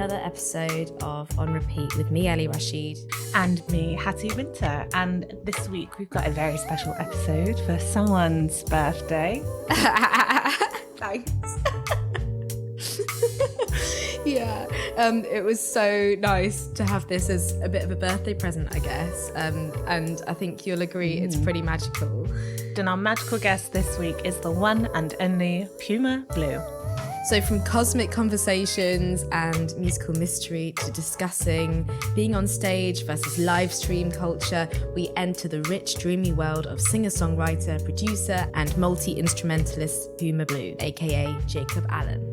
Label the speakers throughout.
Speaker 1: another episode of On Repeat with me, Ali Rashid.
Speaker 2: And me, Hattie Winter. And this week we've got a very special episode for someone's birthday.
Speaker 1: Thanks. Yeah, it was so nice to have this as a bit of a birthday present, I guess. And I think you'll agree it's pretty magical.
Speaker 2: And our magical guest this week is the one and only Puma Blue.
Speaker 1: So from cosmic conversations and musical mystery to discussing being on stage versus live stream culture, we enter the rich, dreamy world of singer-songwriter, producer, and multi-instrumentalist Puma Blue, aka Jacob Allen.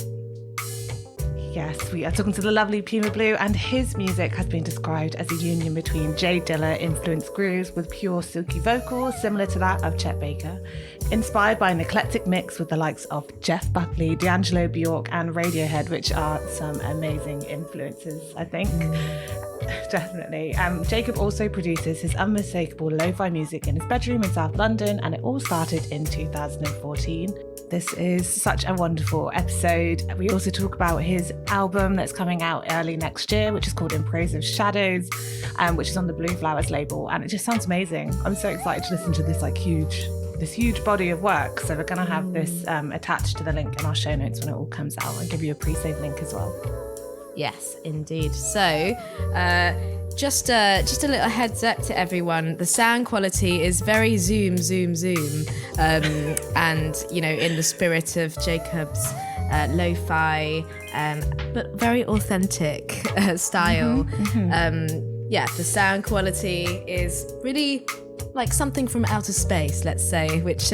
Speaker 2: Yes, we are talking to the lovely Puma Blue, and his music has been described as a union between Jay Dilla-influenced grooves with pure silky vocals similar to that of Chet Baker, inspired by an eclectic mix with the likes of Jeff Buckley, D'Angelo Bjork and Radiohead, which are some amazing influences, I think. Definitely. Jacob also produces his unmistakable lo-fi music in his bedroom in South London, and it all started in 2014. This is such a wonderful episode. We also talk about his album that's coming out early next year, which is called In Praise of Shadows, which is on the Blue Flowers label, and it just sounds amazing. I'm so excited to listen to this huge body of work. So we're going to have this attached to the link in our show notes when it all comes out. I'll give you a Presave link as well.
Speaker 1: Yes, indeed. So, just a little heads up to everyone. The sound quality is very zoom. And, you know, in the spirit of Jacob's lo-fi, but very authentic style. The sound quality is really like something from outer space, let's say, which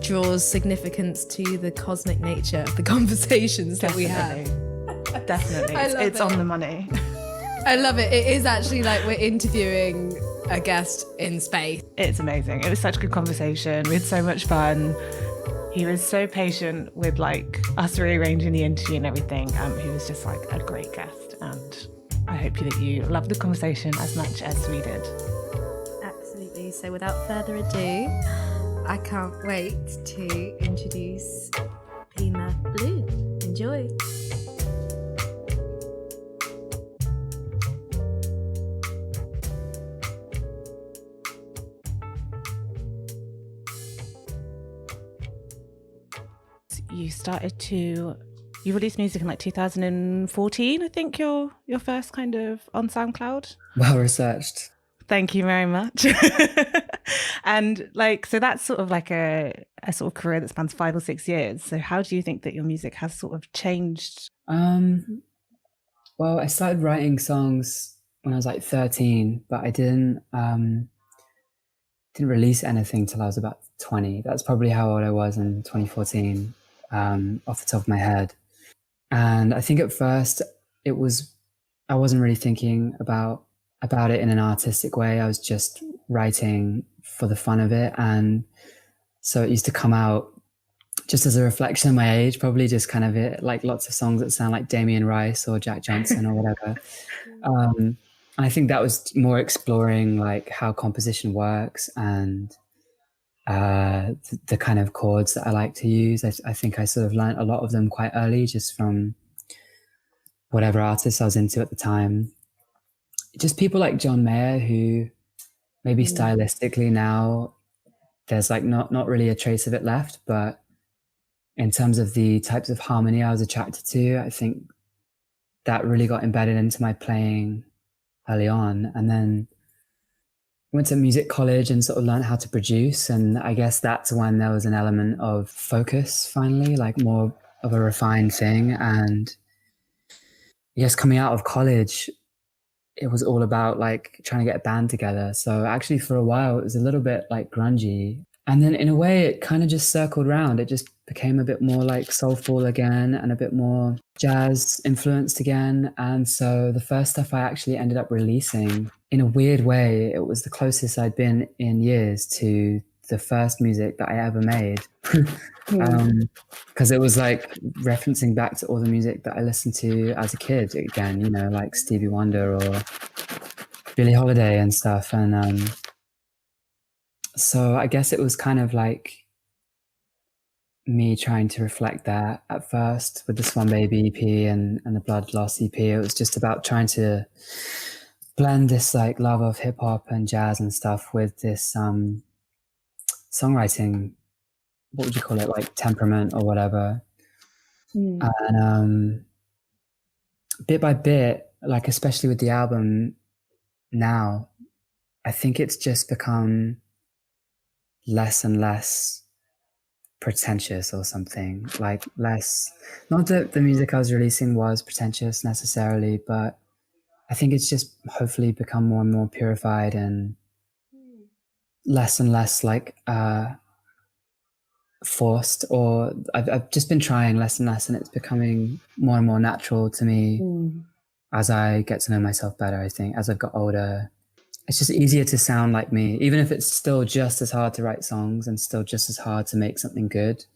Speaker 1: draws significance to the cosmic nature of the conversations that we have.
Speaker 2: Definitely. It's on the money.
Speaker 1: I love it. It is actually like we're interviewing a guest in space.
Speaker 2: It's amazing. It was such a good conversation. We had so much fun. He was so patient with like us rearranging the interview and everything. He was just like a great guest, and I hope that you loved the conversation as much as we did.
Speaker 1: Absolutely. So without further ado, I can't wait to introduce Puma Blue. Enjoy.
Speaker 2: You released music in like 2014, I think your first kind of on SoundCloud.
Speaker 3: Well researched.
Speaker 2: Thank you very much. And like, so that's sort of like a sort of career that spans 5 or 6 years. So how do you think that your music has sort of changed?
Speaker 3: Well, I started writing songs when I was like 13, but I didn't release anything till I was about 20. That's probably how old I was in 2014. Off the top of my head. And I think at first I wasn't really thinking about it in an artistic way. I was just writing for the fun of it. And so it used to come out just as a reflection of my age, probably just kind of it, like lots of songs that sound like Damien Rice or Jack Johnson or whatever. And I think that was more exploring like how composition works and the kind of chords that I like to use. I think I sort of learned a lot of them quite early just from whatever artists I was into at the time. Just people like John Mayer, who maybe stylistically now there's like not really a trace of it left, but in terms of the types of harmony I was attracted to, I think that really got embedded into my playing early on. And then went to music college and sort of learned how to produce. And I guess that's when there was an element of focus finally, like more of a refined thing. And yes, coming out of college, it was all about like trying to get a band together. So actually for a while, it was a little bit like grungy. And then in a way, it kind of just circled round. It just became a bit more like soulful again and a bit more jazz influenced again. And so the first stuff I actually ended up releasing, in a weird way, it was the closest I'd been in years to the first music that I ever made. Because it was like referencing back to all the music that I listened to as a kid again, you know, like Stevie Wonder or Billie Holiday and stuff. And so I guess it was kind of like me trying to reflect that at first with the Swan Baby EP and the Blood Loss EP. It was just about trying to blend this like love of hip hop and jazz and stuff with this songwriting, what would you call it, like temperament or whatever. And bit by bit, like especially with the album now, I think it's just become less and less pretentious or something, like less, not that the music I was releasing was pretentious necessarily, but I think it's just hopefully become more and more purified and less like forced, or I've just been trying less and less, and it's becoming more and more natural to me as I get to know myself better. I think as I've got older, it's just easier to sound like me, even if it's still just as hard to write songs and still just as hard to make something good.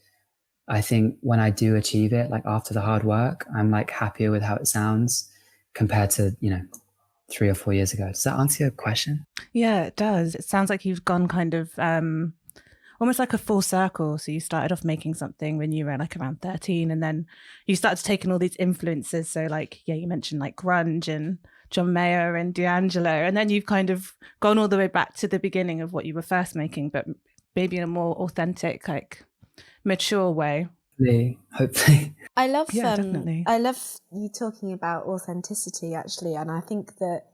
Speaker 3: I think when I do achieve it, like after the hard work, I'm like happier with how it sounds compared to, 3 or 4 years ago. Does that answer your question?
Speaker 2: Yeah, it does. It sounds like you've gone kind of almost like a full circle. So you started off making something when you were like around 13, and then you started taking all these influences. So like, yeah, you mentioned like grunge and John Mayer and D'Angelo, and then you've kind of gone all the way back to the beginning of what you were first making, but maybe in a more authentic, like mature way.
Speaker 3: Hopefully.
Speaker 1: I love
Speaker 2: definitely.
Speaker 1: I love you talking about authenticity actually, and I think that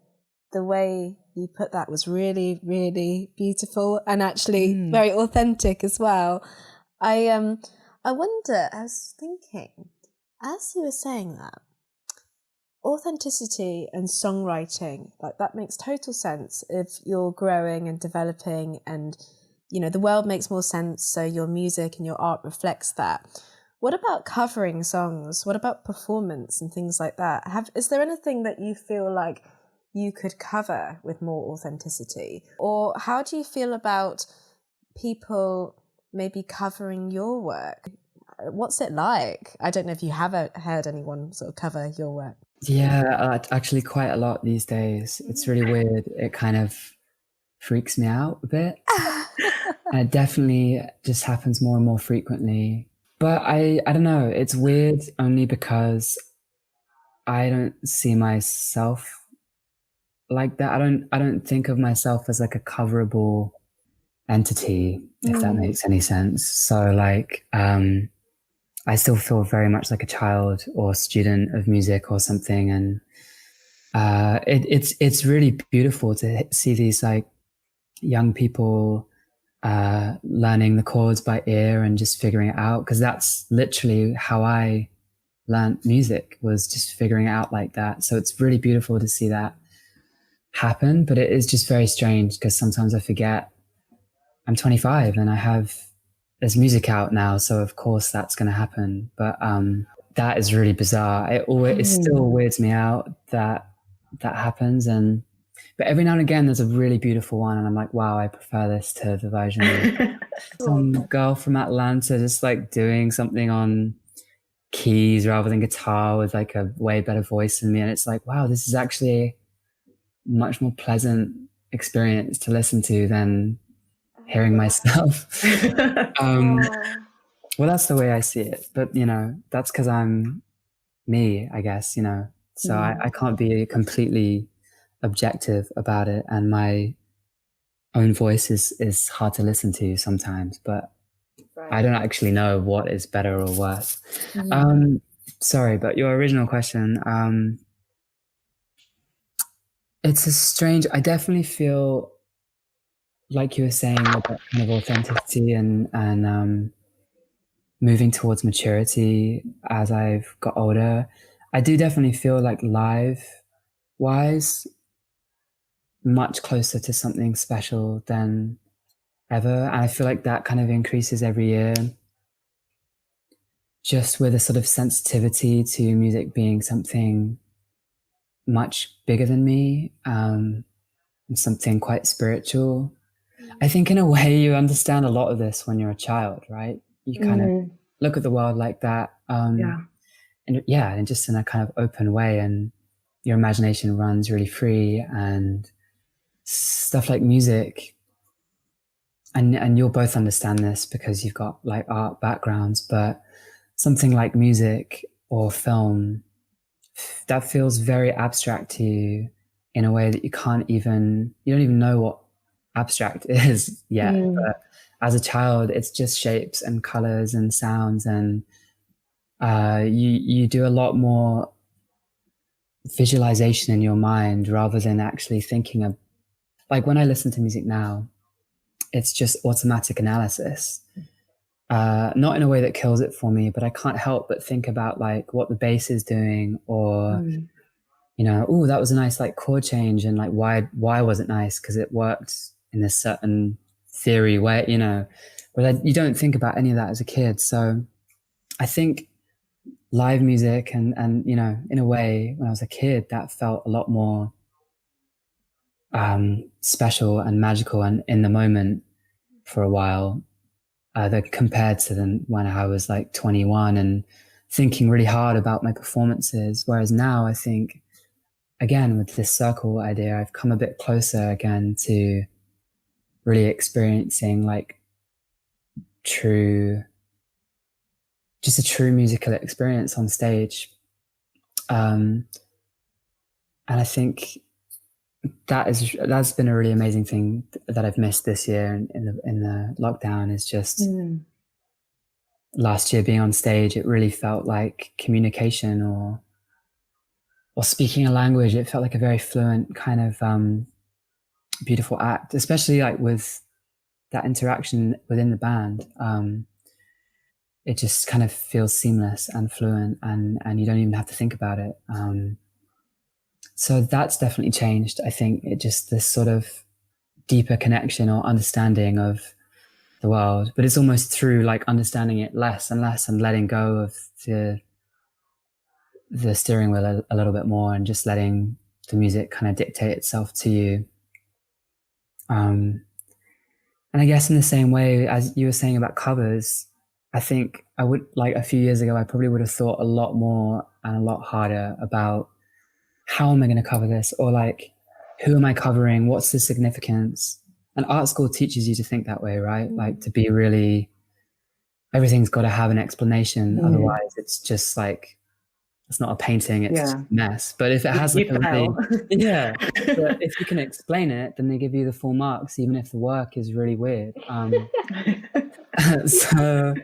Speaker 1: the way you put that was really, really beautiful and actually very authentic as well. I wonder, I was thinking, as you were saying that, authenticity and songwriting, like that makes total sense if you're growing and developing and, the world makes more sense, so your music and your art reflects that. What about covering songs? What about performance and things like that? Is there anything that you feel like you could cover with more authenticity? Or how do you feel about people maybe covering your work? What's it like? I don't know if you have heard anyone sort of cover your work.
Speaker 3: Yeah, actually quite a lot these days. It's really weird. It kind of freaks me out a bit. And it definitely just happens more and more frequently. But I don't know. It's weird only because I don't see myself like that. I don't think of myself as like a coverable entity, if that makes any sense. So like, I still feel very much like a child or student of music or something. And, it's really beautiful to see these like young people, learning the chords by ear and just figuring it out. 'Cause that's literally how I learned music, was just figuring it out like that. So it's really beautiful to see that happen, but it is just very strange because sometimes I forget I'm 25 and there's music out now, so of course that's going to happen. But that is really bizarre. It still weirds me out that happens, but every now and again there's a really beautiful one, and I'm like, wow, I prefer this to the version of some girl from Atlanta just like doing something on keys rather than guitar with like a way better voice than me, and it's like, wow, this is actually much more pleasant experience to listen to than hearing myself. Well, that's the way I see it, but that's because I'm me, I guess, so I can't be completely objective about it, and my own voice is hard to listen to sometimes, but I don't actually know what is better or worse. Sorry, but your original question, it's a strange, I definitely feel like you were saying about kind of authenticity and moving towards maturity as I've got older. I do definitely feel like live wise, much closer to something special than ever. And I feel like that kind of increases every year, just with a sort of sensitivity to music being something much bigger than me, and something quite spiritual. I think in a way you understand a lot of this when you're a child, right? You kind of look at the world like that. And just in a kind of open way, and your imagination runs really free, and stuff like music and you'll both understand this because you've got like art backgrounds, but something like music or film, that feels very abstract to you in a way that you don't even know what abstract is yet. But as a child, it's just shapes and colors and sounds, and you do a lot more visualization in your mind rather than actually thinking of, like when I listen to music now, it's just automatic analysis. Not in a way that kills it for me, but I can't help but think about like what the bass is doing, or oh, that was a nice like chord change, and like why was it nice? Because it worked in this certain theory way, but you don't think about any of that as a kid. So I think live music and in a way, when I was a kid, that felt a lot more special and magical and in the moment for a while, compared to when I was like 21 and thinking really hard about my performances. Whereas now I think, again, with this circle idea, I've come a bit closer again to really experiencing like just a true musical experience on stage. And I think that's been a really amazing thing that I've missed this year in the lockdown, is just last year being on stage. It really felt like communication or speaking a language. It felt like a very fluent kind of beautiful act, especially like with that interaction within the band. It just kind of feels seamless and fluent, and you don't even have to think about it. So that's definitely changed. I think this sort of deeper connection or understanding of the world, but it's almost through like understanding it less and less and letting go of the steering wheel a little bit more, and just letting the music kind of dictate itself to you. And I guess in the same way as you were saying about covers, I think I would, like a few years ago, I probably would have thought a lot more and a lot harder about how am I going to cover this, or like, who am I covering? What's the significance? And art school teaches you to think that way, right? Like to be really, everything's got to have an explanation. Otherwise it's just like, it's not a painting, it's just a mess. But if it has like a really, but if you can explain it, then they give you the full marks, even if the work is really weird. So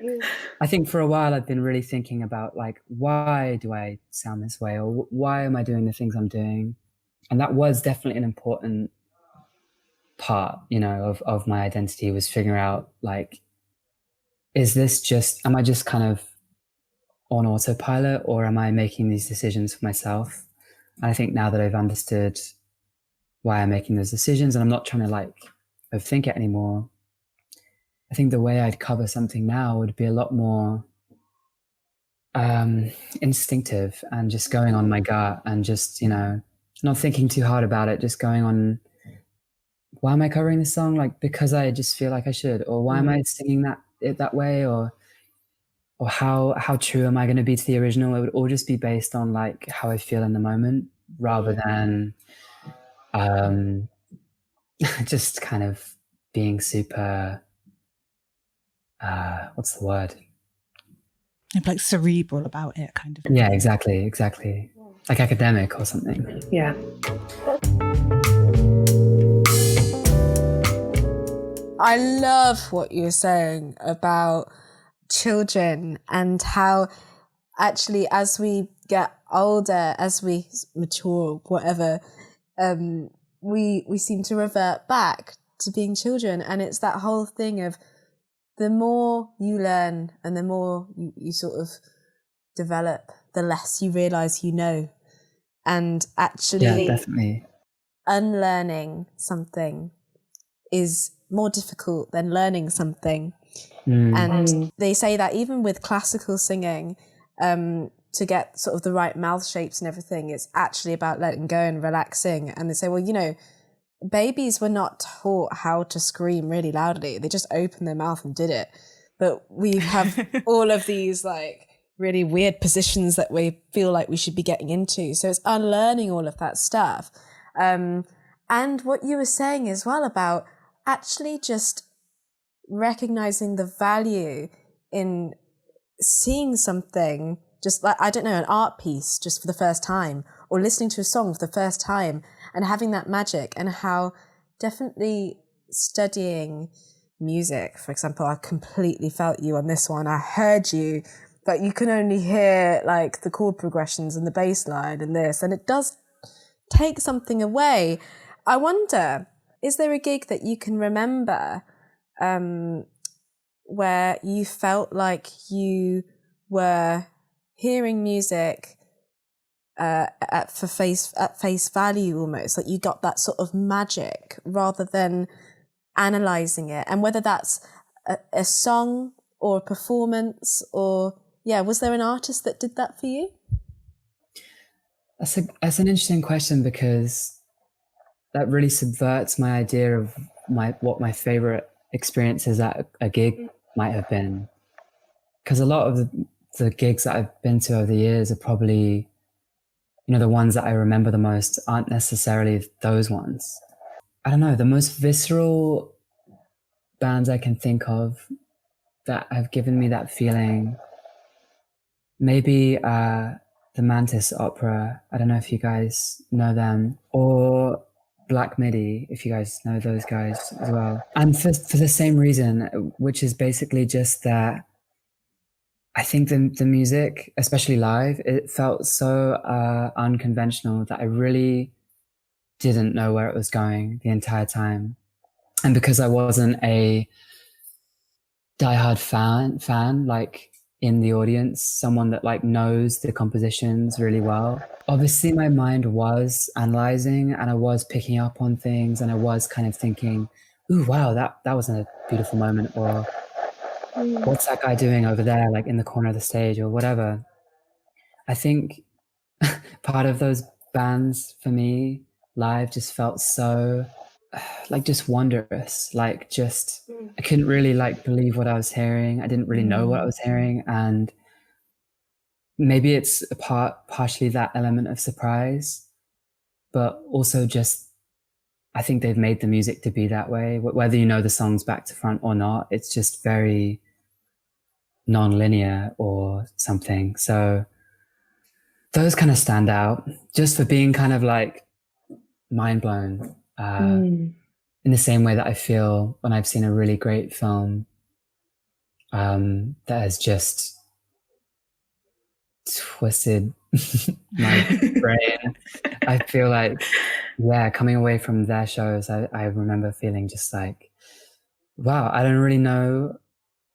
Speaker 3: I think for a while I've been really thinking about like, why do I sound this way, or why am I doing the things I'm doing? And that was definitely an important part, of my identity, was figuring out like, am I just kind of on autopilot, or am I making these decisions for myself? And I think now that I've understood why I'm making those decisions, and I'm not trying to like overthink it anymore, I think the way I'd cover something now would be a lot more instinctive, and just going on my gut, and just, not thinking too hard about it, just going on, why am I covering this song? Like, because I just feel like I should, or why am I singing that way, or how true am I going to be to the original? It would all just be based on like how I feel in the moment, rather than just kind of being super, what's the word?
Speaker 2: Like cerebral about it, kind of.
Speaker 3: Yeah, exactly. Like academic or something.
Speaker 2: Yeah.
Speaker 1: I love what you were saying about children, and how actually as we get older, as we mature, whatever, we seem to revert back to being children. And it's that whole thing of, the more you learn and the more you sort of develop, the less you realize you know. And actually,
Speaker 3: definitely,
Speaker 1: unlearning something is more difficult than learning something. And they say that even with classical singing, to get sort of the right mouth shapes and everything, it's actually about letting go and relaxing. And they say, well, babies were not taught how to scream really loudly. They just opened their mouth and did it. But we have all of these like really weird positions that we feel like we should be getting into. So it's unlearning all of that stuff. And what you were saying as well about actually just recognizing the value in seeing something, just like, I don't know, an art piece just for the first time, or listening to a song for the first time and having that magic, and how definitely studying music, for example, I completely felt you on this one. I heard you, but you can only hear like the chord progressions and the bass line and this, and it does take something away. I wonder, is there a gig that you can remember where you felt like you were hearing music at face value, almost like you got that sort of magic rather than analyzing it? And whether that's a song or a performance, or was there an artist that did that for you?
Speaker 3: That's an interesting question, because that really subverts my idea of what my favorite experiences at a gig might have been. Because a lot of the gigs that I've been to over the years are probably, the ones that I remember the most aren't necessarily those ones. I don't know, the most visceral bands I can think of that have given me that feeling, maybe the Mantis Opera. I don't know if you guys know them, or Black Midi, if you guys know those guys as well. And for the same reason, which is basically just that I think the music, especially live, it felt so unconventional that I really didn't know where it was going the entire time. And because I wasn't a diehard fan, like in the audience, someone that like knows the compositions really well, obviously my mind was analyzing, and I was picking up on things, and I was kind of thinking, ooh, wow, that was a beautiful moment, or what's that guy doing over there, like in the corner of the stage, or whatever. I think part of those bands for me live just felt so like just wondrous, like just I couldn't really like believe what I was hearing. I didn't really know what I was hearing, and maybe it's partially that element of surprise, but also just I think they've made the music to be that way. Whether you know the songs back to front or not, it's just very non-linear or something. So those kind of stand out just for being kind of like mind blown. In the same way that I feel when I've seen a really great film that has just twisted my brain. I feel like, coming away from their shows, I remember feeling just like, wow, I don't really know.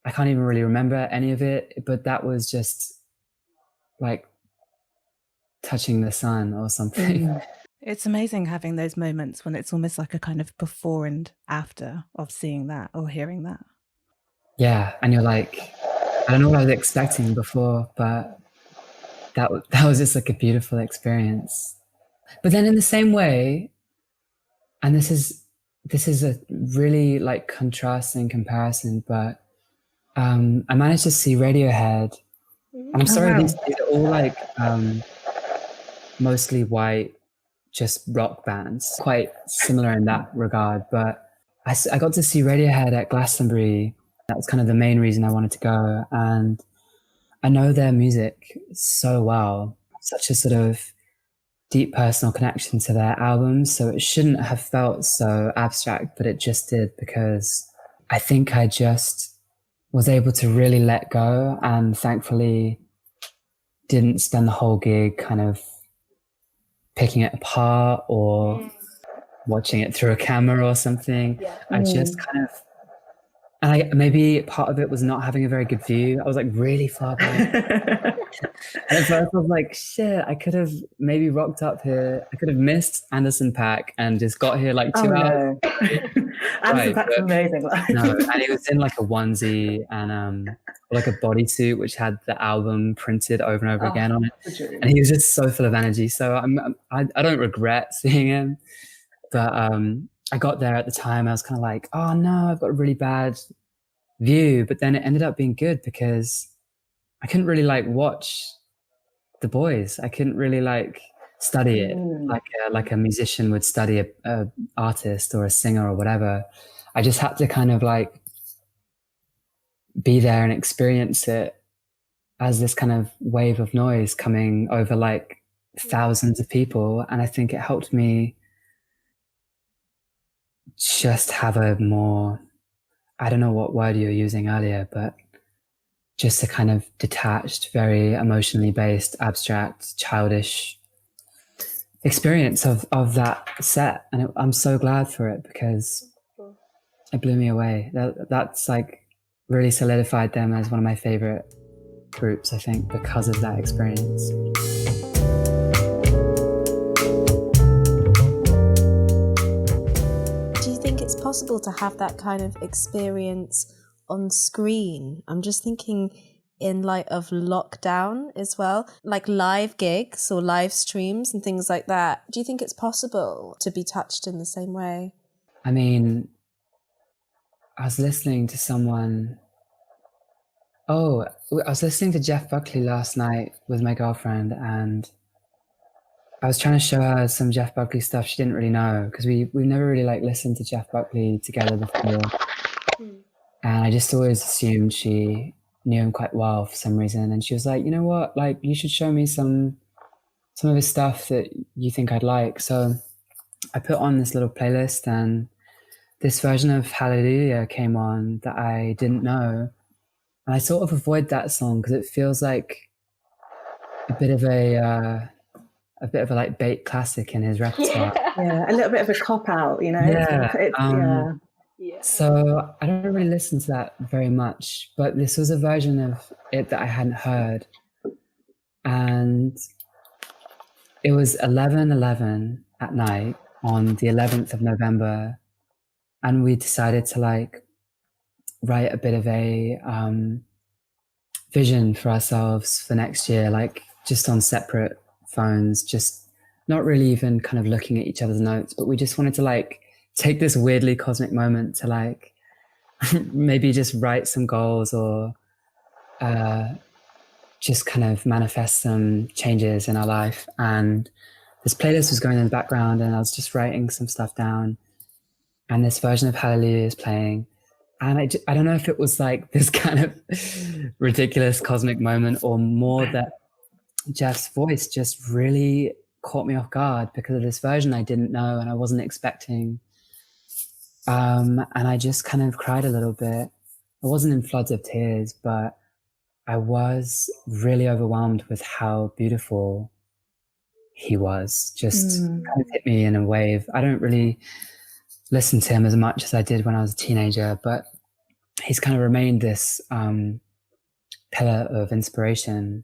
Speaker 3: I can't even really remember any of it, but that was just like touching the sun or something.
Speaker 2: It's amazing having those moments when it's almost like a kind of before and after of seeing that or hearing that.
Speaker 3: Yeah, and you're like, I don't know what I was expecting before, but that was just like a beautiful experience. But then in the same way, and this is a really like contrasting comparison, but I managed to see Radiohead, and I'm sorry, these are all like mostly white, just rock bands, quite similar in that regard. But I got to see Radiohead at Glastonbury. That was kind of the main reason I wanted to go. And I know their music so well, such a sort of deep personal connection to their albums. So it shouldn't have felt so abstract, but it just did, because I think I just was able to really let go, and thankfully didn't spend the whole gig kind of picking it apart or watching it through a camera or something. I just kind of, and maybe part of it was not having a very good view. I was like really far back. And at first I was like, shit, I could have maybe rocked up here. I could have missed Anderson .Paak and just got here like 2 hours.
Speaker 2: Anderson .Paak's amazing.
Speaker 3: No, and he was in like a onesie and like a bodysuit which had the album printed over and over again on it. And he was just so full of energy. So I don't regret seeing him. But I got there at the time, I was kind of like, oh no, I've got a really bad view. But then it ended up being good, because I couldn't really like watch the boys. I couldn't really like study it like a musician would study a artist or a singer or whatever. I just had to kind of like be there and experience it as this kind of wave of noise coming over like thousands of people. And I think it helped me just have a more, I don't know what word you were using earlier, but just a kind of detached, very emotionally based, abstract, childish experience of that set. And I'm so glad for it because it blew me away. That's like really solidified them as one of my favorite groups, I think, because of that experience.
Speaker 1: Do you think it's possible to have that kind of experience on screen? I'm just thinking in light of lockdown as well, like live gigs or live streams and things like that. Do you think it's possible to be touched in the same way?
Speaker 3: I mean, I was listening to Jeff Buckley last night with my girlfriend, and I was trying to show her some Jeff Buckley stuff she didn't really know, because we've never really like listened to Jeff Buckley together before. And I just always assumed she knew him quite well for some reason. And she was like, you know what, like you should show me some of his stuff that you think I'd like. So I put on this little playlist, and this version of Hallelujah came on that I didn't know. And I sort of avoid that song because it feels like a bit of a like bait classic in his repertoire.
Speaker 4: Yeah, a little bit of a cop out, you know.
Speaker 3: Yeah. So I don't really listen to that very much, but this was a version of it that I hadn't heard, and it was 11:11 at night on the 11th of November, and we decided to like write a bit of a vision for ourselves for next year, like just on separate phones, just not really even kind of looking at each other's notes, but we just wanted to like take this weirdly cosmic moment to like maybe just write some goals or just kind of manifest some changes in our life. And this playlist was going in the background, and I was just writing some stuff down, and this version of Hallelujah is playing. And I don't know if it was like this kind of ridiculous cosmic moment, or more that Jeff's voice just really caught me off guard because of this version I didn't know and I wasn't expecting. And I just kind of cried a little bit. I wasn't in floods of tears, but I was really overwhelmed with how beautiful he was. Just kind of hit me in a wave. I don't really listen to him as much as I did when I was a teenager, but he's kind of remained this pillar of inspiration.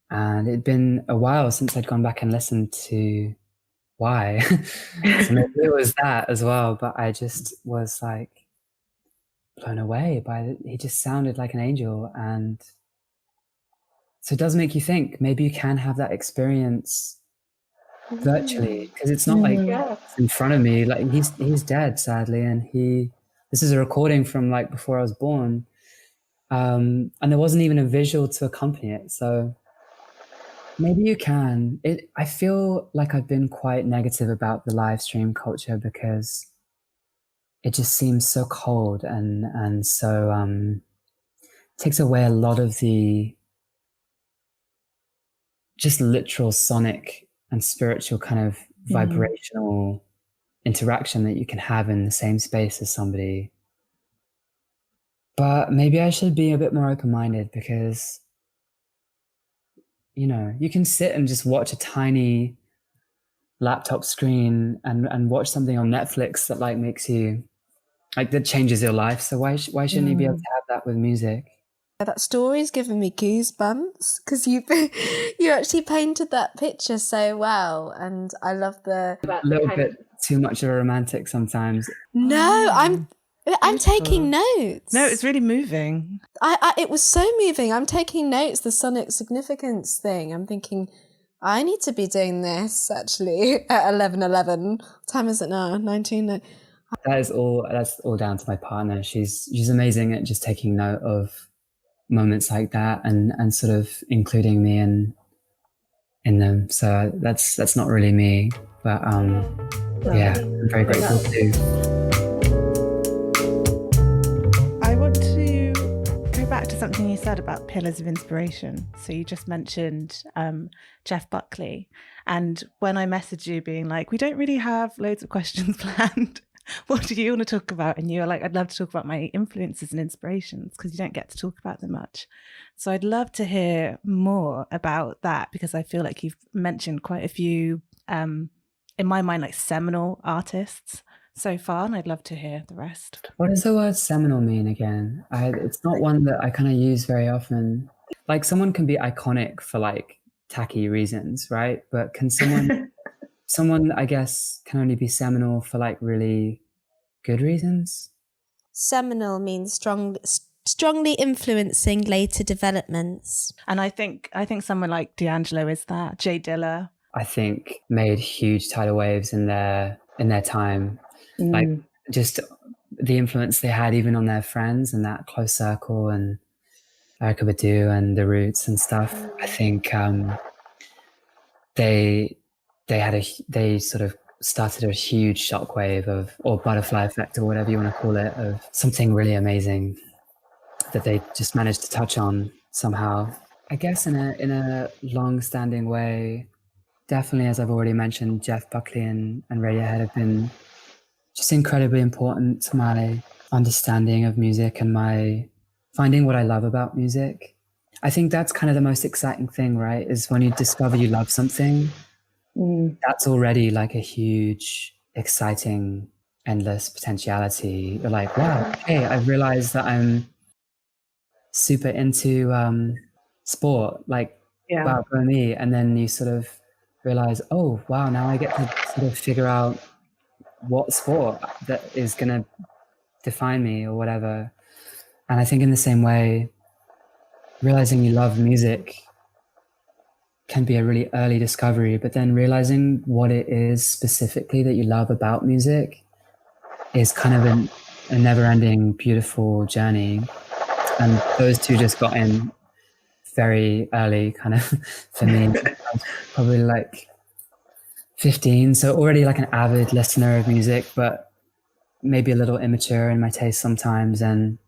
Speaker 3: And it'd been a while since I'd gone back and listened to Why. So maybe it was that as well, but I just was like blown away by he just sounded like an angel. And so it does make you think maybe you can have that experience virtually, because it's not like in front of me. Like he's dead, sadly, and this is a recording from like before I was born, and there wasn't even a visual to accompany it. So maybe you can. I feel like I've been quite negative about the live stream culture because it just seems so cold and so takes away a lot of the just literal sonic and spiritual kind of vibrational interaction that you can have in the same space as somebody. But maybe I should be a bit more open-minded, because you know, you can sit and just watch a tiny laptop screen and watch something on Netflix that like makes you like that changes your life. So why shouldn't you be able to have that with music?
Speaker 1: That story's given me goosebumps because you actually painted that picture so well, and I love a
Speaker 3: little bit too much of a romantic sometimes.
Speaker 1: No, I'm taking notes.
Speaker 2: No, it's really moving.
Speaker 1: It was so moving. I'm taking notes. The sonic significance thing. I'm thinking, I need to be doing this actually at 11:11. What time is it now? 19.
Speaker 3: That's all down to my partner. She's amazing at just taking note of moments like that and sort of including me in them. So that's not really me, but yeah, I'm very grateful too.
Speaker 2: I want to go just said about pillars of inspiration. So you just mentioned Jeff Buckley. And when I messaged you being like, we don't really have loads of questions planned, what do you want to talk about? And you were like, I'd love to talk about my influences and inspirations because you don't get to talk about them much. So I'd love to hear more about that because I feel like you've mentioned quite a few, in my mind, like seminal artists so far, and I'd love to hear the rest.
Speaker 3: What does the word seminal mean again? It's not one that I kind of use very often. Like someone can be iconic for like tacky reasons, right? But can someone I guess can only be seminal for like really good reasons?
Speaker 1: Seminal means strongly influencing later developments.
Speaker 2: And I think someone like D'Angelo is that. Jay Dilla,
Speaker 3: I think made huge tidal waves in their time. Like just the influence they had even on their friends and that close circle, and Erykah Badu and the Roots and stuff. I think they sort of started a huge shockwave or butterfly effect or whatever you want to call it, of something really amazing that they just managed to touch on somehow. I guess in a long-standing way, definitely, as I've already mentioned, Jeff Buckley and Radiohead have been just incredibly important to my understanding of music and my finding what I love about music. I think that's kind of the most exciting thing, right? Is when you discover you love something, that's already like a huge, exciting, endless potentiality. You're like, wow, okay, I've realized that I'm super into sport, like, wow, for me. And then you sort of realize, oh, wow, now I get to sort of figure out what sport that is going to define me or whatever. And I think in the same way, realizing you love music can be a really early discovery, but then realizing what it is specifically that you love about music is kind of a never-ending, beautiful journey. And those two just got in very early, kind of, for me. Probably like 15, so already like an avid listener of music, but maybe a little immature in my taste sometimes. And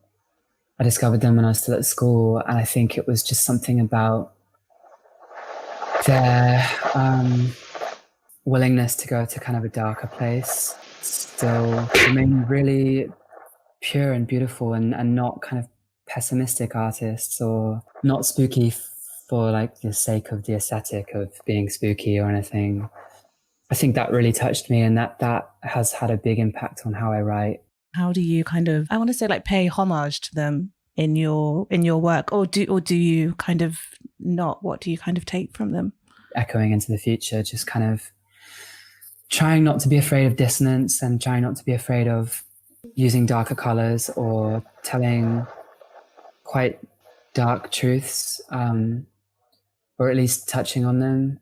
Speaker 3: I discovered them when I was still at school, and I think it was just something about their willingness to go to kind of a darker place, still remain really pure and beautiful, and not kind of pessimistic artists, or not spooky for like the sake of the aesthetic of being spooky or anything. I think that really touched me, and that has had a big impact on how I write.
Speaker 2: How do you kind of, I want to say, like, pay homage to them in your work, or do you kind of not? What do you kind of take from them?
Speaker 3: Echoing into the future, just kind of trying not to be afraid of dissonance and trying not to be afraid of using darker colors or telling quite dark truths, or at least touching on them.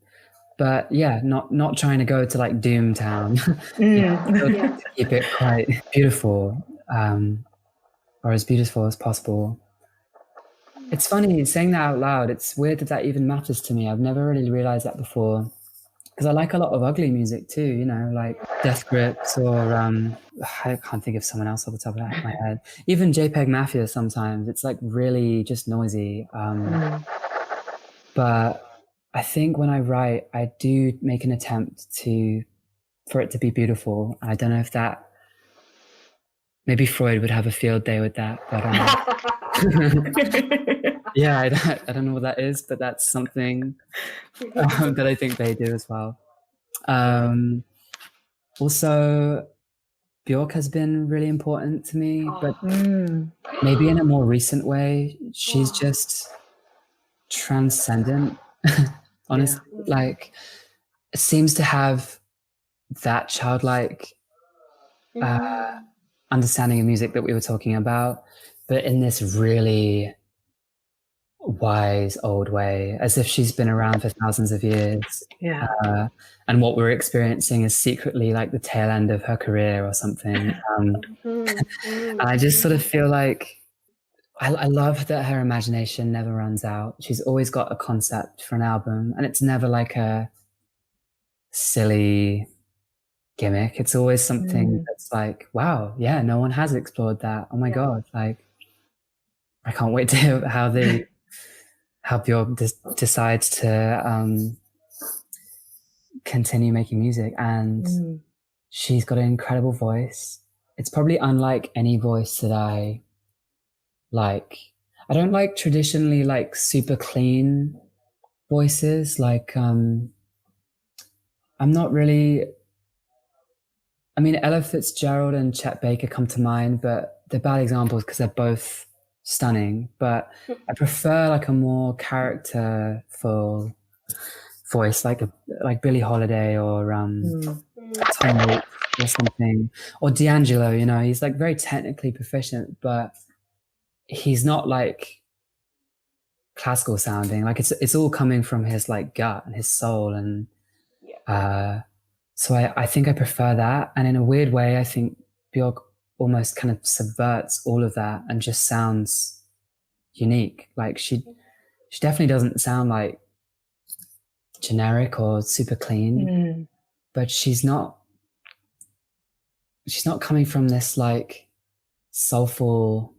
Speaker 3: But yeah, not trying to go to like Doomtown. Keep it quite beautiful, or as beautiful as possible. It's funny saying that out loud. It's weird that even matters to me. I've never really realized that before, because I like a lot of ugly music too, you know, like Death Grips, or I can't think of someone else off the top of my head. Even JPEG Mafia sometimes. It's like really just noisy. But I think when I write, I do make an attempt for it to be beautiful. I don't know if that, maybe Freud would have a field day with that, but yeah, I don't know what that is, but that's something that I think they do as well. Also, Björk has been really important to me, but maybe in a more recent way. She's just transcendent. Honestly, like, it seems to have that childlike understanding of music that we were talking about, but in this really wise old way, as if she's been around for thousands of years. And what we're experiencing is secretly like the tail end of her career or something. And I just sort of feel like I love that her imagination never runs out. She's always got a concept for an album, and it's never like a silly gimmick. It's always something that's like, wow, yeah, no one has explored that. Oh my God, like, I can't wait to hear how Björk decides to continue making music. And she's got an incredible voice. It's probably unlike any voice that I like. I don't like traditionally like super clean voices. Like I'm not really. I mean, Ella Fitzgerald and Chet Baker come to mind, but they're bad examples because they're both stunning. But I prefer like a more characterful voice, like Billie Holiday or Tom Waits or something, or D'Angelo. You know, he's like very technically proficient, but he's not like classical sounding. Like it's all coming from his like gut and his soul, and so I think I prefer that. And in a weird way, I think Björk almost kind of subverts all of that and just sounds unique. Like she definitely doesn't sound like generic or super clean, but she's not coming from this like soulful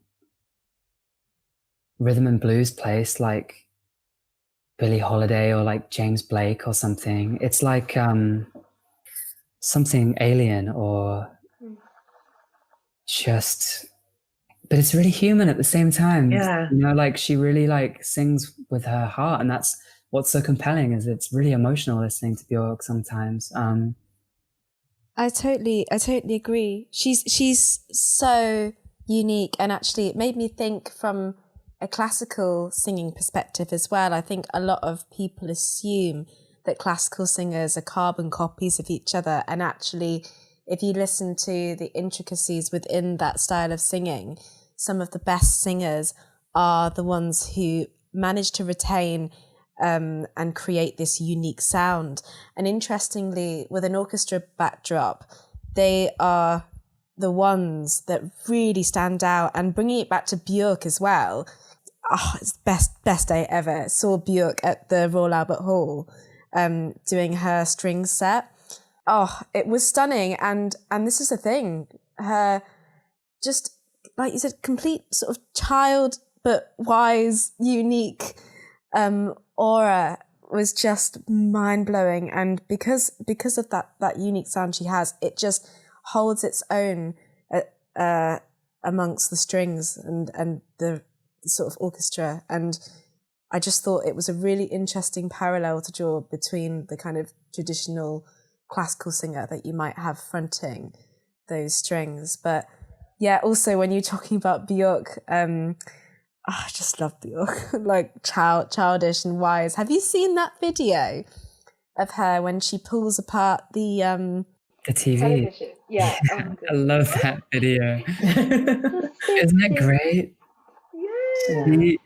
Speaker 3: rhythm and blues place like Billie Holiday or like James Blake or something. It's like something alien or just, but it's really human at the same time.
Speaker 4: Yeah.
Speaker 3: You know, like she really like sings with her heart, and that's what's so compelling, is it's really emotional listening to Björk sometimes.
Speaker 1: I totally agree. She's so unique, and actually it made me think from a classical singing perspective as well. I think a lot of people assume that classical singers are carbon copies of each other, and actually if you listen to the intricacies within that style of singing, some of the best singers are the ones who manage to retain and create this unique sound. And interestingly, with an orchestra backdrop, they are the ones that really stand out. And bringing it back to Björk as well, it's the best day ever. Saw Björk at the Royal Albert Hall doing her string set. It was stunning. And this is the thing, her just, like you said, complete sort of child but wise, unique aura was just mind-blowing. And because of that unique sound she has, it just holds its own amongst the strings and the sort of orchestra. And I just thought it was a really interesting parallel to draw between the kind of traditional classical singer that you might have fronting those strings. But yeah, also when you're talking about Björk, I just love Björk, like childish and wise. Have you seen that video of her when she pulls apart the
Speaker 3: TV?
Speaker 4: Television. Yeah.
Speaker 3: I love that video. Isn't it great?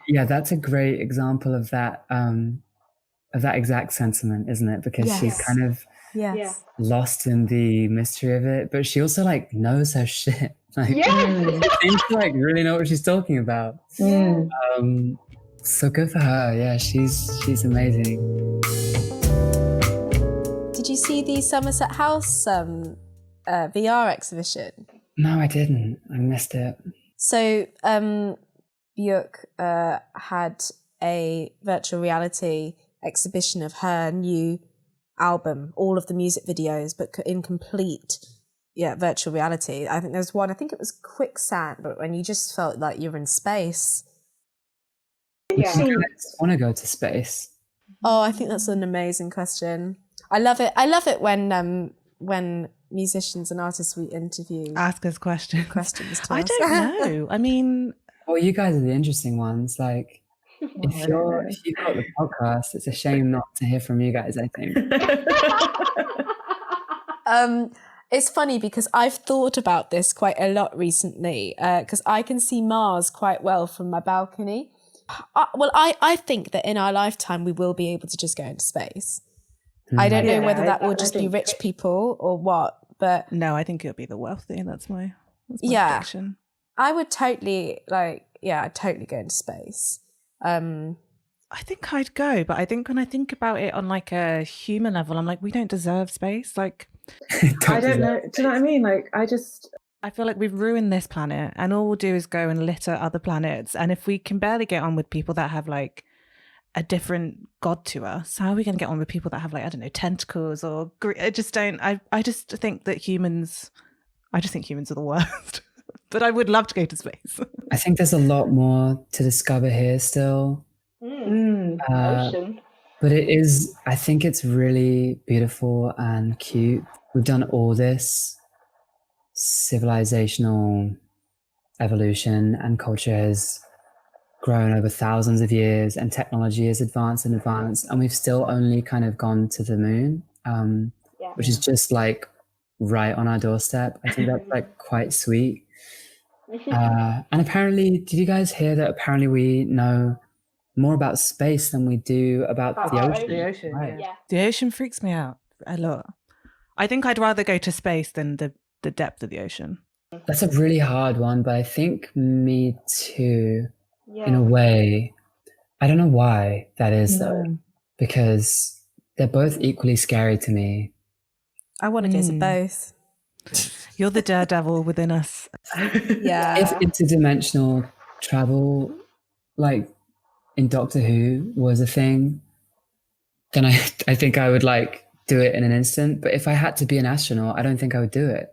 Speaker 3: Yeah, that's a great example of that exact sentiment, isn't it? Because she's kind of lost in the mystery of it, but she also like knows her shit. Like, she seems to like really know what she's talking about. So good for her. Yeah, she's amazing.
Speaker 1: Did you see the Somerset House VR exhibition?
Speaker 3: No, I didn't. I missed it.
Speaker 1: So Björk had a virtual reality exhibition of her new album, all of the music videos, but in complete virtual reality. I think there's one, I think it was Quicksand, but when you just felt like you're in space.
Speaker 3: Yeah. I want to go to space.
Speaker 1: Oh, I think that's an amazing question. I love it when musicians and artists we interview
Speaker 2: ask us questions
Speaker 1: to
Speaker 2: I
Speaker 1: us.
Speaker 2: don't know. I mean,
Speaker 3: well, you guys are the interesting ones. Like, if you've got the podcast, it's a shame not to hear from you guys, I think.
Speaker 1: It's funny because I've thought about this quite a lot recently because I can see Mars quite well from my balcony. I think that in our lifetime we will be able to just go into space. I don't know whether that will just be rich people or what, but...
Speaker 2: No, I think it'll be the wealthy. That's my prediction.
Speaker 1: I would totally, I'd totally go into space.
Speaker 2: I think I'd go, but I think when I think about it on like a human level, I'm like, we don't deserve space. Like,
Speaker 4: I don't know. Do you know what I mean? Like, I
Speaker 2: I feel like we've ruined this planet and all we'll do is go and litter other planets. And if we can barely get on with people that have like a different god to us, how are we going to get on with people that have like, I don't know, tentacles or I just don't, I just think that humans are the worst. But I would love to go to space.
Speaker 3: I think there's a lot more to discover here still.
Speaker 4: Ocean.
Speaker 3: But it is, I think it's really beautiful and cute. We've done all this civilizational evolution, and culture has grown over thousands of years, and technology has advanced and advanced, and we've still only kind of gone to the moon, which is just like right on our doorstep. I think that's like quite sweet. And apparently, did you guys hear that apparently we know more about space than we do about the ocean?
Speaker 2: The ocean,
Speaker 3: right.
Speaker 2: yeah. The ocean freaks me out a lot. I think I'd rather go to space than the depth of the ocean.
Speaker 3: That's a really hard one, but I think me too, in a way. I don't know why that is though, because they're both equally scary to me.
Speaker 1: I want to go to both.
Speaker 2: You're the daredevil within us.
Speaker 1: Yeah.
Speaker 3: If interdimensional travel, like in Doctor Who, was a thing, then I think I would like do it in an instant. But if I had to be an astronaut, I don't think I would do it.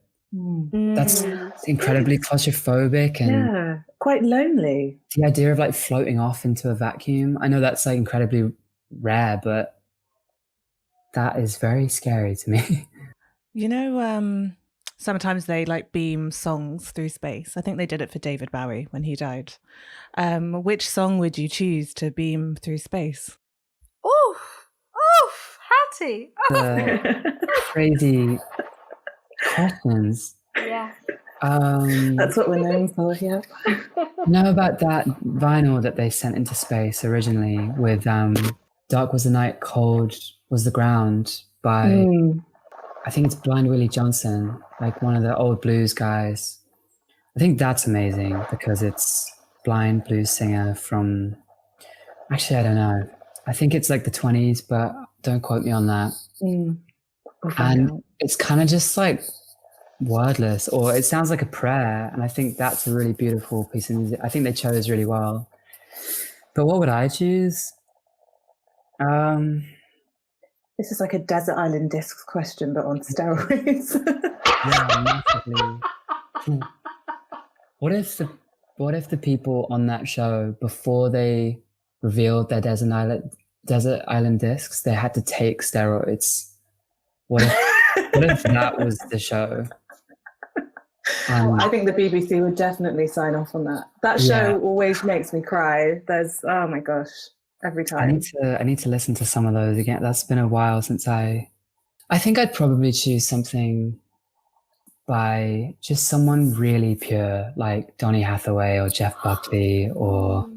Speaker 3: That's incredibly claustrophobic and
Speaker 4: quite lonely.
Speaker 3: the idea of like floating off into a vacuum. I know that's like incredibly rare, but that is very scary to me.
Speaker 2: You know, sometimes they like beam songs through space. I think they did it for David Bowie when he died. Which song would you choose to beam through space?
Speaker 1: Oof, Hattie.
Speaker 3: The crazy questions.
Speaker 1: Yeah.
Speaker 4: That's what we're known for, yeah.
Speaker 3: Know about that vinyl that they sent into space originally with Dark Was the Night, Cold Was the Ground by, I think it's Blind Willie Johnson, like one of the old blues guys. I think that's amazing because it's blind blues singer from, actually, I don't know. I think it's like the 20s, but don't quote me on that. And it's kind of just like wordless, or it sounds like a prayer. And I think that's a really beautiful piece of music. I think they chose really well. But what would I choose?
Speaker 4: This is like a Desert Island Discs question, but on steroids.
Speaker 3: Yeah, massively. What if the people on that show, before they revealed their Desert Island Discs, they had to take steroids? What if that was the show?
Speaker 4: I think the BBC would definitely sign off on that. That show always makes me cry. There's, oh my gosh, every time.
Speaker 3: I need to listen to some of those again. That's been a while since I think I'd probably choose something by just someone really pure, like Donny Hathaway or Jeff Buckley or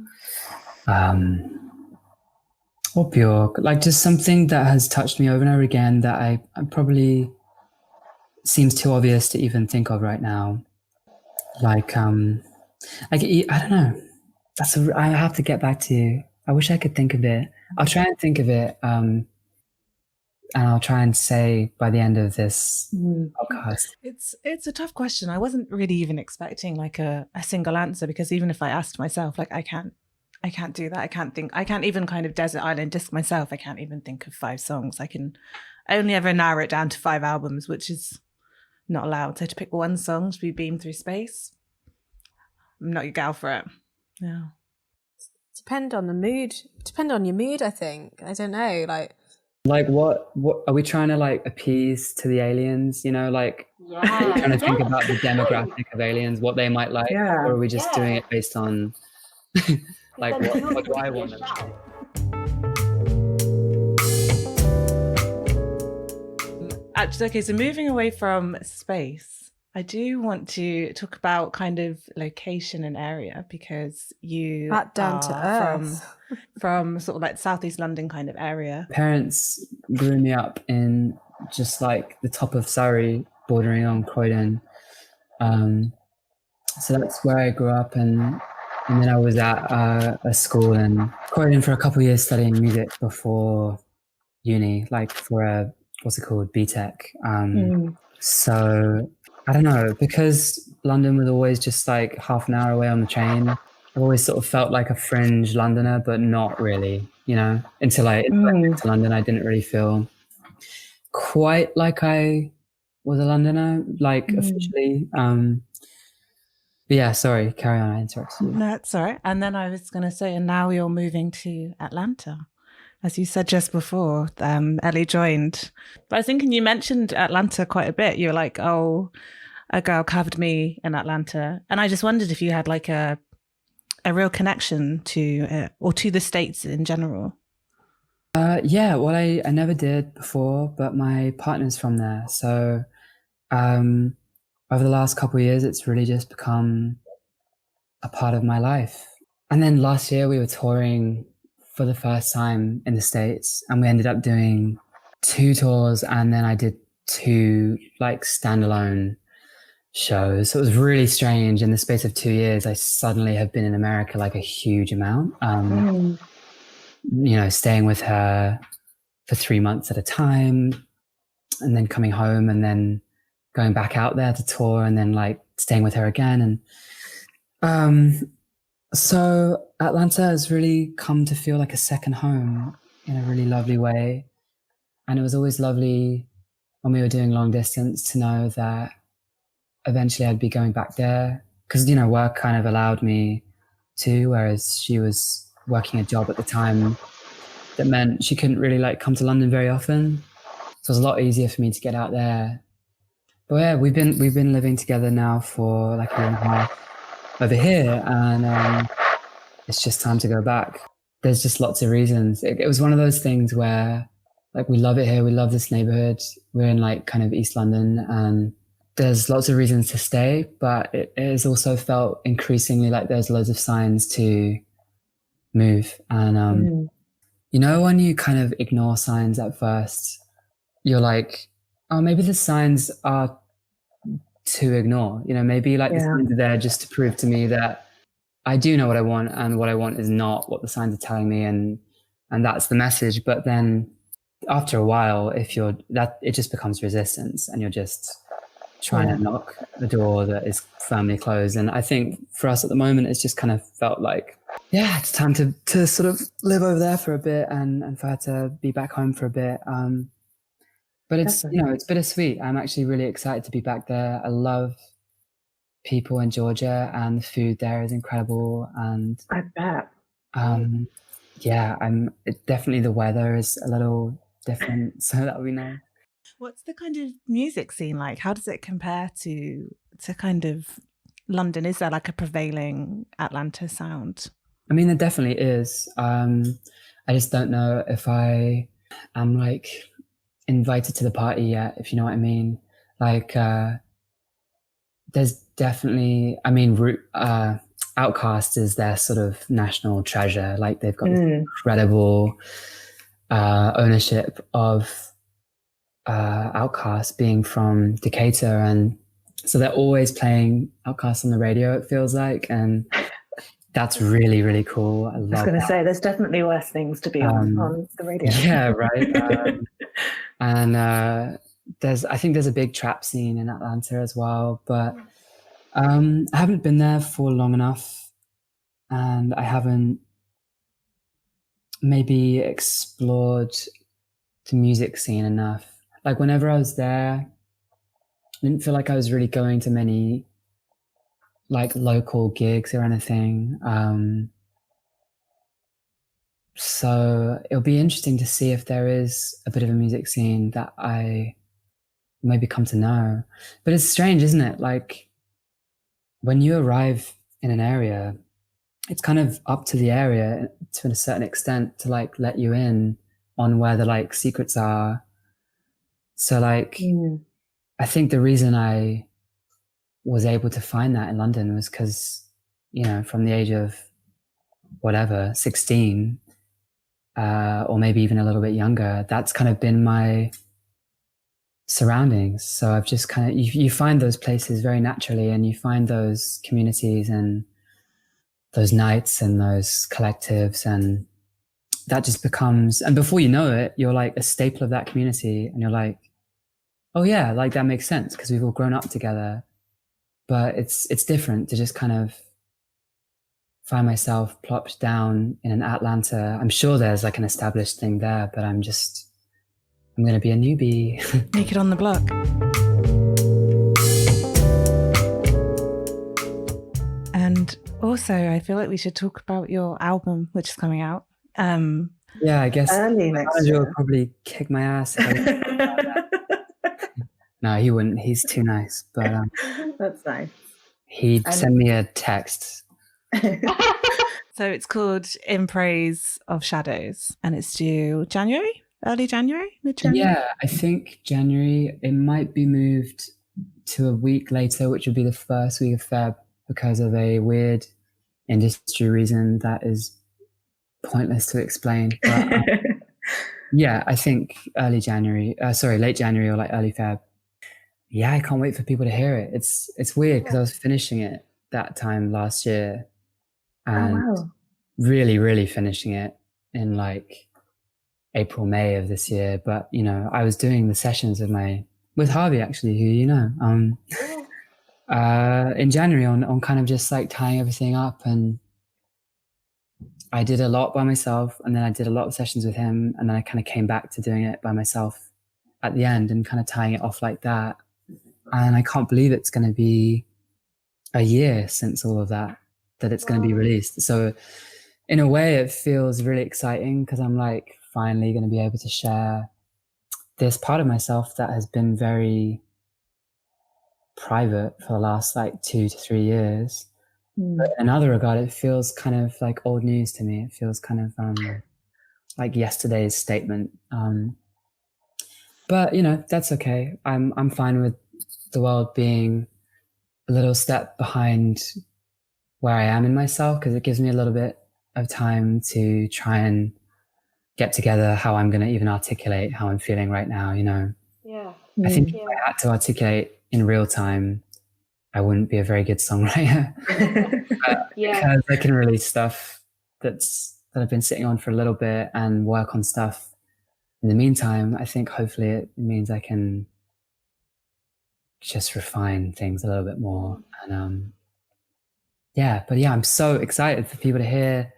Speaker 3: Bjork, like just something that has touched me over and over again that I probably seems too obvious to even think of right now. Like, I don't know. I have to get back to you. I wish I could think of it. I'll try and think of it. And I'll try and say by the end of this podcast.
Speaker 2: It's a tough question. I wasn't really even expecting like a single answer, because even if I asked myself, like I can't do that. I can't even kind of Desert Island Disc myself. I can't even think of 5 songs. I can only ever narrow it down to 5 albums, which is not allowed. So to pick one song to be beamed through space, I'm not your gal for it. Yeah.
Speaker 1: Depend on your mood, I think. I don't know,
Speaker 3: like what are we trying to like appease to the aliens, you know, like are we trying to think about the demographic of aliens, what they might like, or are we just doing it based on like what do I want them to?
Speaker 2: Actually, okay, so moving away from space, I do want to talk about kind of location and area, because you
Speaker 1: Back down to
Speaker 2: are
Speaker 1: earth.
Speaker 2: from sort of like Southeast London kind of area.
Speaker 3: Parents grew me up in just like the top of Surrey, bordering on Croydon. So that's where I grew up, and then I was at a school in Croydon for a couple of years studying music before uni, like for a, what's it called, BTEC. So I don't know, because London was always just like half an hour away on the train. I've always sort of felt like a fringe Londoner, but not really, until I moved to London, I didn't really feel quite like I was a Londoner, like officially. But yeah, sorry, carry on. I interrupted you.
Speaker 2: No, that's all right. And then I was going to say, and now you're moving to Atlanta. As you said just before, Ellie joined. But I was thinking you mentioned Atlanta quite a bit. You were like, oh, a girl covered me in Atlanta. And I just wondered if you had like a real connection to or to the States in general.
Speaker 3: Yeah, well, I never did before, but my partner's from there. So over the last couple of years, it's really just become a part of my life. And then last year we were touring for the first time in the States, and we ended up doing 2 tours, and then I did 2 like standalone shows. So it was really strange. In the space of 2 years, I suddenly have been in America like a huge amount. Staying with her for 3 months at a time, and then coming home, and then going back out there to tour, and then like staying with her again. And so Atlanta has really come to feel like a second home in a really lovely way. And it was always lovely when we were doing long distance to know that eventually I'd be going back there, because, work kind of allowed me to, whereas she was working a job at the time that meant she couldn't really like come to London very often. So it was a lot easier for me to get out there. But yeah, we've been living together now for like a year and a half over here, and it's just time to go back. There's just lots of reasons. It was one of those things where like we love it here, we love this neighborhood. We're in like kind of East London, and there's lots of reasons to stay, but it has also felt increasingly like there's loads of signs to move. And when you kind of ignore signs at first, you're like, oh, maybe the signs are to ignore. Maybe like the signs are there just to prove to me that I do know what I want, and what I want is not what the signs are telling me, and that's the message. But then after a while, it just becomes resistance, and you're just trying to knock the door that is firmly closed. And I think for us at the moment, it's just kind of felt like, yeah, it's time to sort of live over there for a bit, and for her to be back home for a bit. But it's, it's bittersweet. I'm actually really excited to be back there. I love people in Georgia, and the food there is incredible. And
Speaker 4: I bet.
Speaker 3: Definitely the weather is a little different, so that would be nice.
Speaker 2: What's the kind of music scene like? How does it compare to kind of London? Is there like a prevailing Atlanta sound?
Speaker 3: I mean, there definitely is. I just don't know if I am like invited to the party yet, if you know what I mean. Like, there's definitely, I mean, Outkast is their sort of national treasure. Like, they've got this incredible ownership of Outkast being from Decatur, and so they're always playing Outkast on the radio, it feels like, and that's really, really cool. I was
Speaker 4: going to say, there's definitely worse things to be on the radio.
Speaker 3: Yeah, right. And I think there's a big trap scene in Atlanta as well, but I haven't been there for long enough, and I haven't maybe explored the music scene enough. Like, whenever I was there, I didn't feel like I was really going to many like local gigs or anything. So it'll be interesting to see if there is a bit of a music scene that I maybe come to know. But it's strange, isn't it? Like, when you arrive in an area, it's kind of up to the area to a certain extent to like let you in on where the like secrets are. So like, I think the reason I was able to find that in London was because, from the age of whatever, 16, or maybe even a little bit younger, that's kind of been my surroundings. So I've just kind of, you find those places very naturally, and you find those communities and those nights and those collectives, and that just becomes, and before you know it, you're like a staple of that community, and you're like, oh yeah, like that makes sense because we've all grown up together. But it's different to just kind of find myself plopped down in an Atlanta. I'm sure there's like an established thing there, but I'm going to be a newbie.
Speaker 2: Make it on the block. And also, I feel like we should talk about your album, which is coming out.
Speaker 3: Yeah, I guess
Speaker 4: early next year.
Speaker 3: Will probably kick my ass. No, he wouldn't. He's too nice. But
Speaker 4: that's nice.
Speaker 3: He'd send me a text.
Speaker 2: So it's called In Praise of Shadows, and it's due January, early January, mid-January?
Speaker 3: Yeah, I think January. It might be moved to a week later, which would be the first week of Feb, because of a weird industry reason that is pointless to explain. But yeah, I think late January or like early Feb. Yeah, I can't wait for people to hear it. It's weird because I was finishing it that time last year. And really, really finishing it in like April, May of this year. But, you know, I was doing the sessions with Harvey, actually, who you know, in January on kind of just like tying everything up. And I did a lot by myself, and then I did a lot of sessions with him. And then I kind of came back to doing it by myself at the end and kind of tying it off like that. And I can't believe it's going to be a year since all of that it's going to be released. So in a way it feels really exciting because I'm like finally going to be able to share this part of myself that has been very private for the last like 2 to 3 years. But in another regard, it feels kind of like old news to me. It feels kind of like yesterday's statement. But you know, that's okay. I'm fine with the world being a little step behind where I am in myself, because it gives me a little bit of time to try and get together how I'm going to even articulate how I'm feeling right now, you know?
Speaker 4: Yeah.
Speaker 3: I think if I had to articulate in real time, I wouldn't be a very good songwriter. Because I can release stuff that I've been sitting on for a little bit and work on stuff in the meantime. I think hopefully it means I can just refine things a little bit more. And I'm so excited for people to hear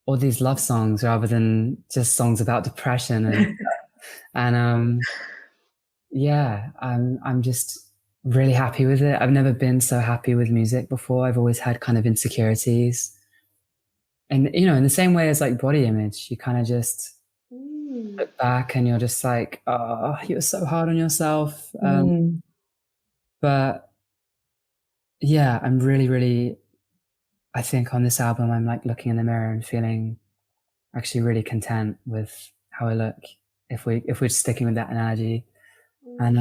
Speaker 3: all these love songs rather than just songs about depression. And I'm just really happy with it. I've never been so happy with music before. I've always had kind of insecurities. And, you know, in the same way as like body image, you kind of just look back and you're just like, oh, you're so hard on yourself. But yeah, I'm really, really, I think on this album, I'm like looking in the mirror and feeling actually really content with how I look. If we're sticking with that analogy. And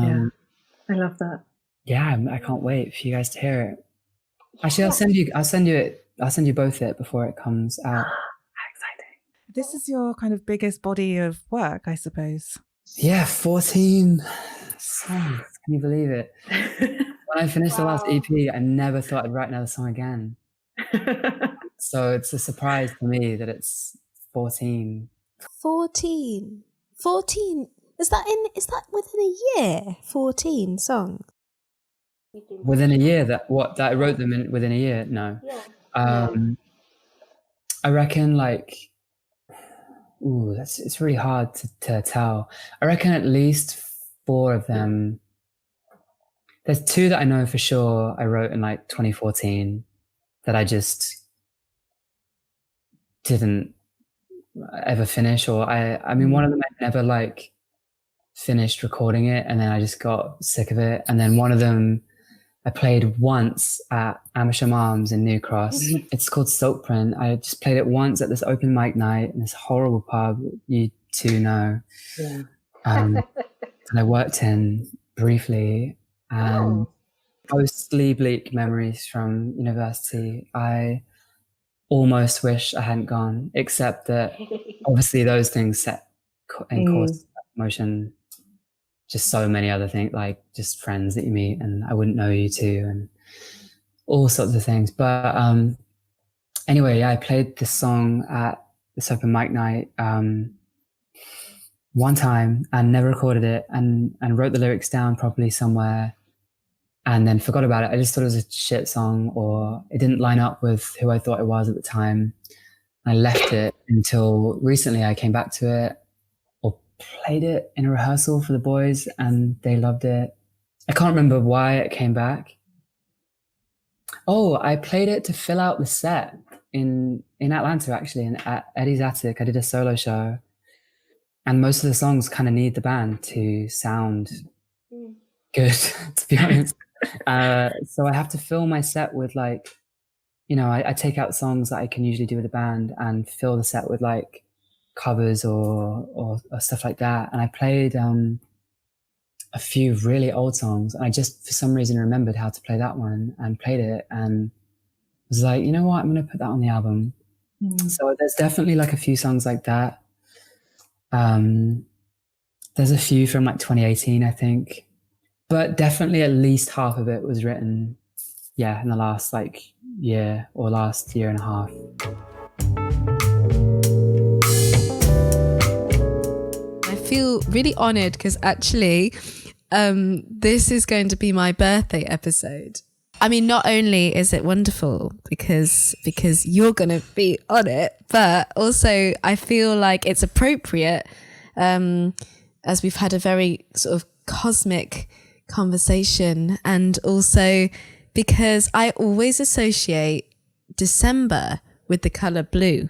Speaker 4: I love that.
Speaker 3: Yeah, I can't wait for you guys to hear it. Actually, I'll send you both it before it comes out.
Speaker 4: How exciting.
Speaker 2: This is your kind of biggest body of work, I suppose.
Speaker 3: Yeah, 14 songs. Can you believe it? When I finished the last EP, I never thought I'd write another song again. So it's a surprise to me that it's 14.
Speaker 1: 14. Is that within a year? 14 songs.
Speaker 3: Within a year that I wrote them in within a year? No. Yeah. I reckon like it's really hard to tell. I reckon at least 4 of them. There's 2 that I know for sure I wrote in like 2014 that I just didn't ever finish, or I mean one of them I never like finished recording it, and then I just got sick of it. And then one of them I played once at Amersham Arms in New Cross. It's called Silkprint. I just played it once at this open mic night in this horrible pub you 2 know. Yeah. And I worked in briefly, and mostly bleak memories from university. I almost wish I hadn't gone, except that obviously those things set in course motion just so many other things, like just friends that you meet and I wouldn't know you too, and all sorts of things. But anyway, I played this song at this open mic night one time and never recorded it and wrote the lyrics down properly somewhere and then forgot about it. I just thought it was a shit song or it didn't line up with who I thought it was at the time. I left it until recently I came back to it or played it in a rehearsal for the boys and they loved it. I can't remember why it came back. Oh, I played it to fill out the set in Atlanta, actually, at Eddie's Attic. I did a solo show. And most of the songs kind of need the band to sound good, to be honest. So I have to fill my set with like, you know, I take out songs that I can usually do with a band and fill the set with like covers or stuff like that. And I played a few really old songs. And I just, for some reason, remembered how to play that one and played it and was like, you know what, I'm going to put that on the album. So there's definitely like a few songs like that. There's a few from like 2018, I think, but definitely at least half of it was written, in the last like year or last year and a half.
Speaker 1: I feel really honored because actually, this is going to be my birthday episode. I mean, not only is it wonderful because you're going to be on it, but also I feel like it's appropriate as we've had a very sort of cosmic conversation, and also because I always associate December with the color blue.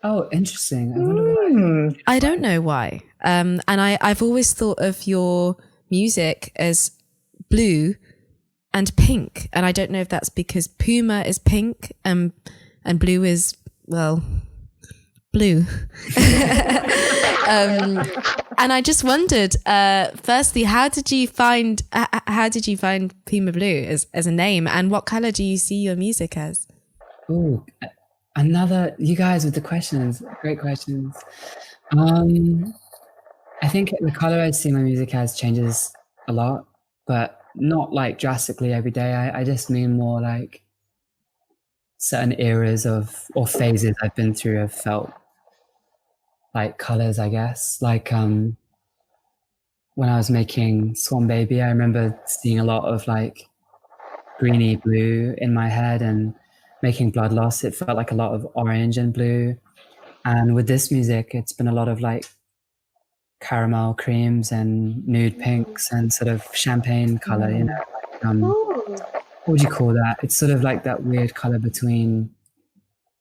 Speaker 3: Oh, interesting. I wonder why.
Speaker 1: I don't know why. And I've always thought of your music as blue and pink, and I don't know if that's because Puma is pink and blue is, well, blue. And I just wondered, firstly, how did you find Puma Blue as a name, and what color do you see your music as?
Speaker 3: Oh, you guys with the questions, great questions. I think the color I see my music as changes a lot, but not like drastically every day. I just mean more like certain eras or phases I've been through have felt like colors, I guess. Like when I was making Swan Baby, I remember seeing a lot of like greeny blue in my head, and making Blood Loss, it felt like a lot of orange and blue. And with this music, it's been a lot of like caramel creams and nude pinks and sort of champagne color, you know. What would you call that? It's sort of like that weird color between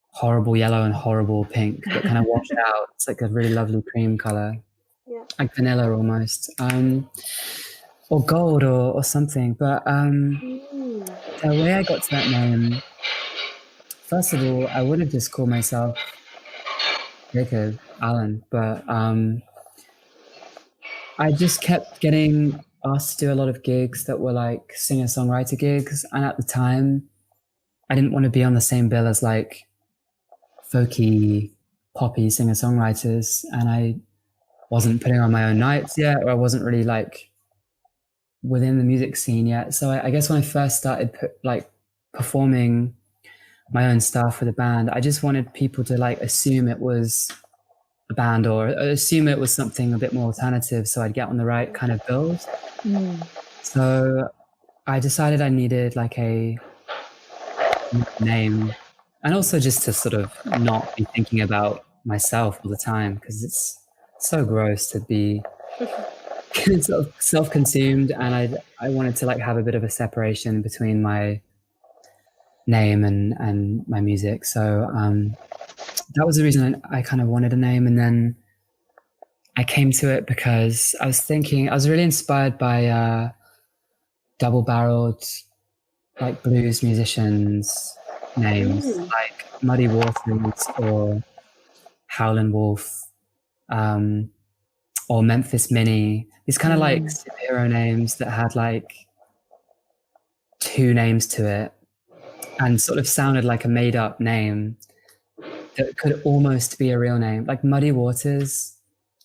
Speaker 3: horrible yellow and horrible pink, but kind of washed out. It's like a really lovely cream color, like vanilla almost, or gold or something. But the way I got to that name, first of all, I would have just called myself Jacob Allen, but I just kept getting asked to do a lot of gigs that were like singer-songwriter gigs, and at the time I didn't want to be on the same bill as like folky, poppy singer-songwriters, and I wasn't putting on my own nights yet, or I wasn't really like within the music scene yet. So I guess when I first started performing my own stuff with a band, I just wanted people to like assume it was a band or assume it was something a bit more alternative, so I'd get on the right kind of bills. So I decided I needed like a name, and also just to sort of not be thinking about myself all the time, because it's so gross to be sort of self-consumed, and I wanted to like have a bit of a separation between my name and my music. So that was the reason I kind of wanted a name. And then I came to it because I was really inspired by double-barreled like blues musicians' names, like Muddy Waters or Howlin' Wolf, or Memphis Minnie. These kind of like superhero names that had like two names to it and sort of sounded like a made-up name that could almost be a real name. Like Muddy Waters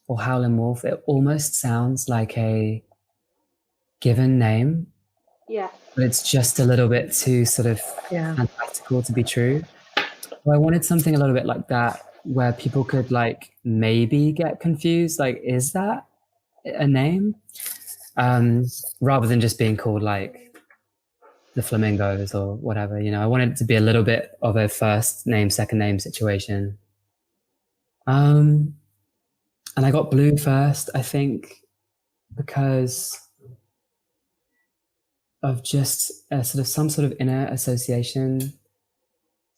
Speaker 3: or Howlin' Wolf, it almost sounds like a given name.
Speaker 5: Yeah.
Speaker 3: But it's just a little bit too sort of fantastical to be true. So I wanted something a little bit like that, where people could like maybe get confused, like, is that a name? Rather than just being called like the Flamingos or whatever, you know. I wanted it to be a little bit of a first name, second name situation. And I got Blue first, I think, because of just a sort of some sort of inner association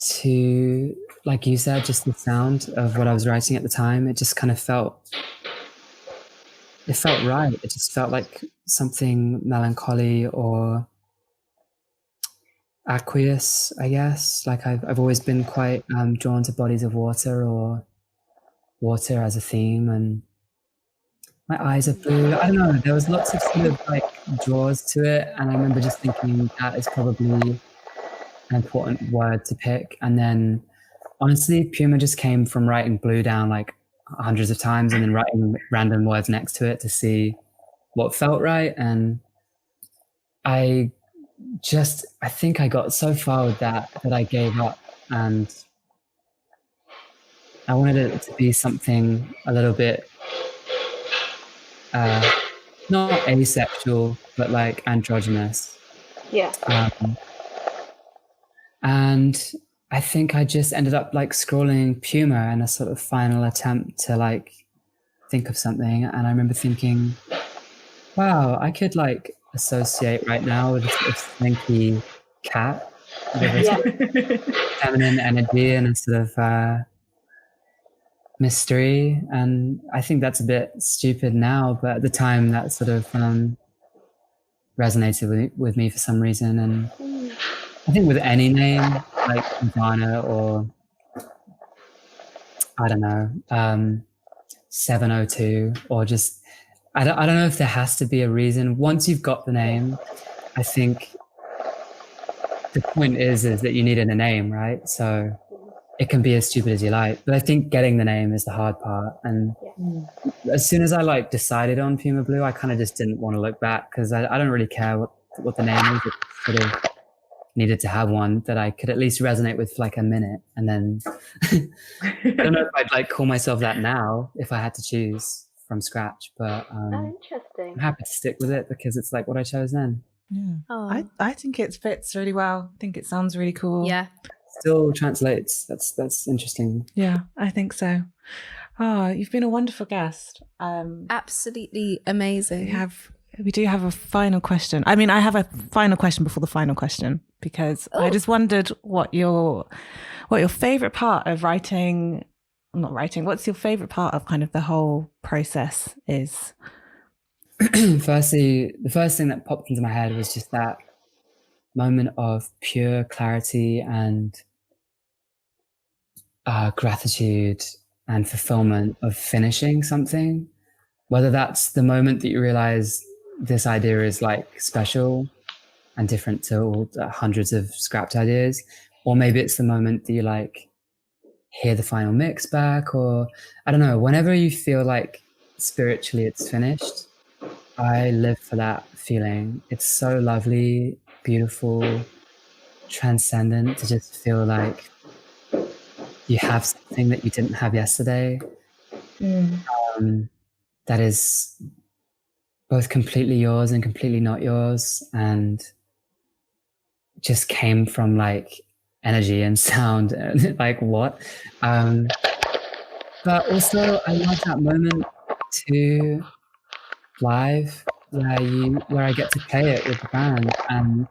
Speaker 3: to, like you said, just the sound of what I was writing at the time. It just kind of felt right. It just felt like something melancholy or aqueous, I guess. Like I've always been quite drawn to bodies of water or water as a theme, and my eyes are blue. I don't know. There was lots of sort of like draws to it, and I remember just thinking that is probably an important word to pick. And then, honestly, Puma just came from writing Blue down like hundreds of times and then writing random words next to it to see what felt right. And I think I got so far with that I gave up, and I wanted it to be something a little bit not asexual, but like androgynous.
Speaker 5: Yeah.
Speaker 3: And I think I just ended up like scrolling Puma in a sort of final attempt to like think of something. And I remember thinking, wow, I could like associate right now with a sort of slinky cat with a sort of feminine energy and a sort of mystery. And I think that's a bit stupid now, but at the time that sort of resonated with me for some reason. And I think with any name like Ivana or I don't know, 702, or just I don't know if there has to be a reason. Once you've got the name, I think the point is that you needed a name, right? So it can be as stupid as you like, but I think getting the name is the hard part. And as soon as I like decided on Puma Blue, I kind of just didn't want to look back, because I don't really care what the name is. It sort of needed to have one that I could at least resonate with for like a minute. And then I don't know if I'd like call myself that now if I had to choose from scratch, but
Speaker 5: interesting.
Speaker 3: I'm happy to stick with it because it's like what I chose then.
Speaker 2: Yeah. I think it fits really well. I think it sounds really cool.
Speaker 1: Yeah.
Speaker 3: Still translates. That's interesting.
Speaker 2: Yeah, I think so. Oh, you've been a wonderful guest.
Speaker 1: Absolutely amazing.
Speaker 2: We do have a final question. I mean, I have a final question before the final question, because I just wondered what your favorite part of writing, not writing, what's your favorite part of kind of the whole process is?
Speaker 3: Firstly, the first thing that popped into my head was just that moment of pure clarity and gratitude and fulfillment of finishing something, whether that's the moment that you realize this idea is like special and different to all the hundreds of scrapped ideas, or maybe it's the moment that you like hear the final mix back, or I don't know, whenever you feel like spiritually it's finished, I live for that feeling. It's so lovely, beautiful, transcendent to just feel like you have something that you didn't have yesterday, that is both completely yours and completely not yours, and just came from like energy and sound and like what. But also I love that moment too live where I get to play it with the band and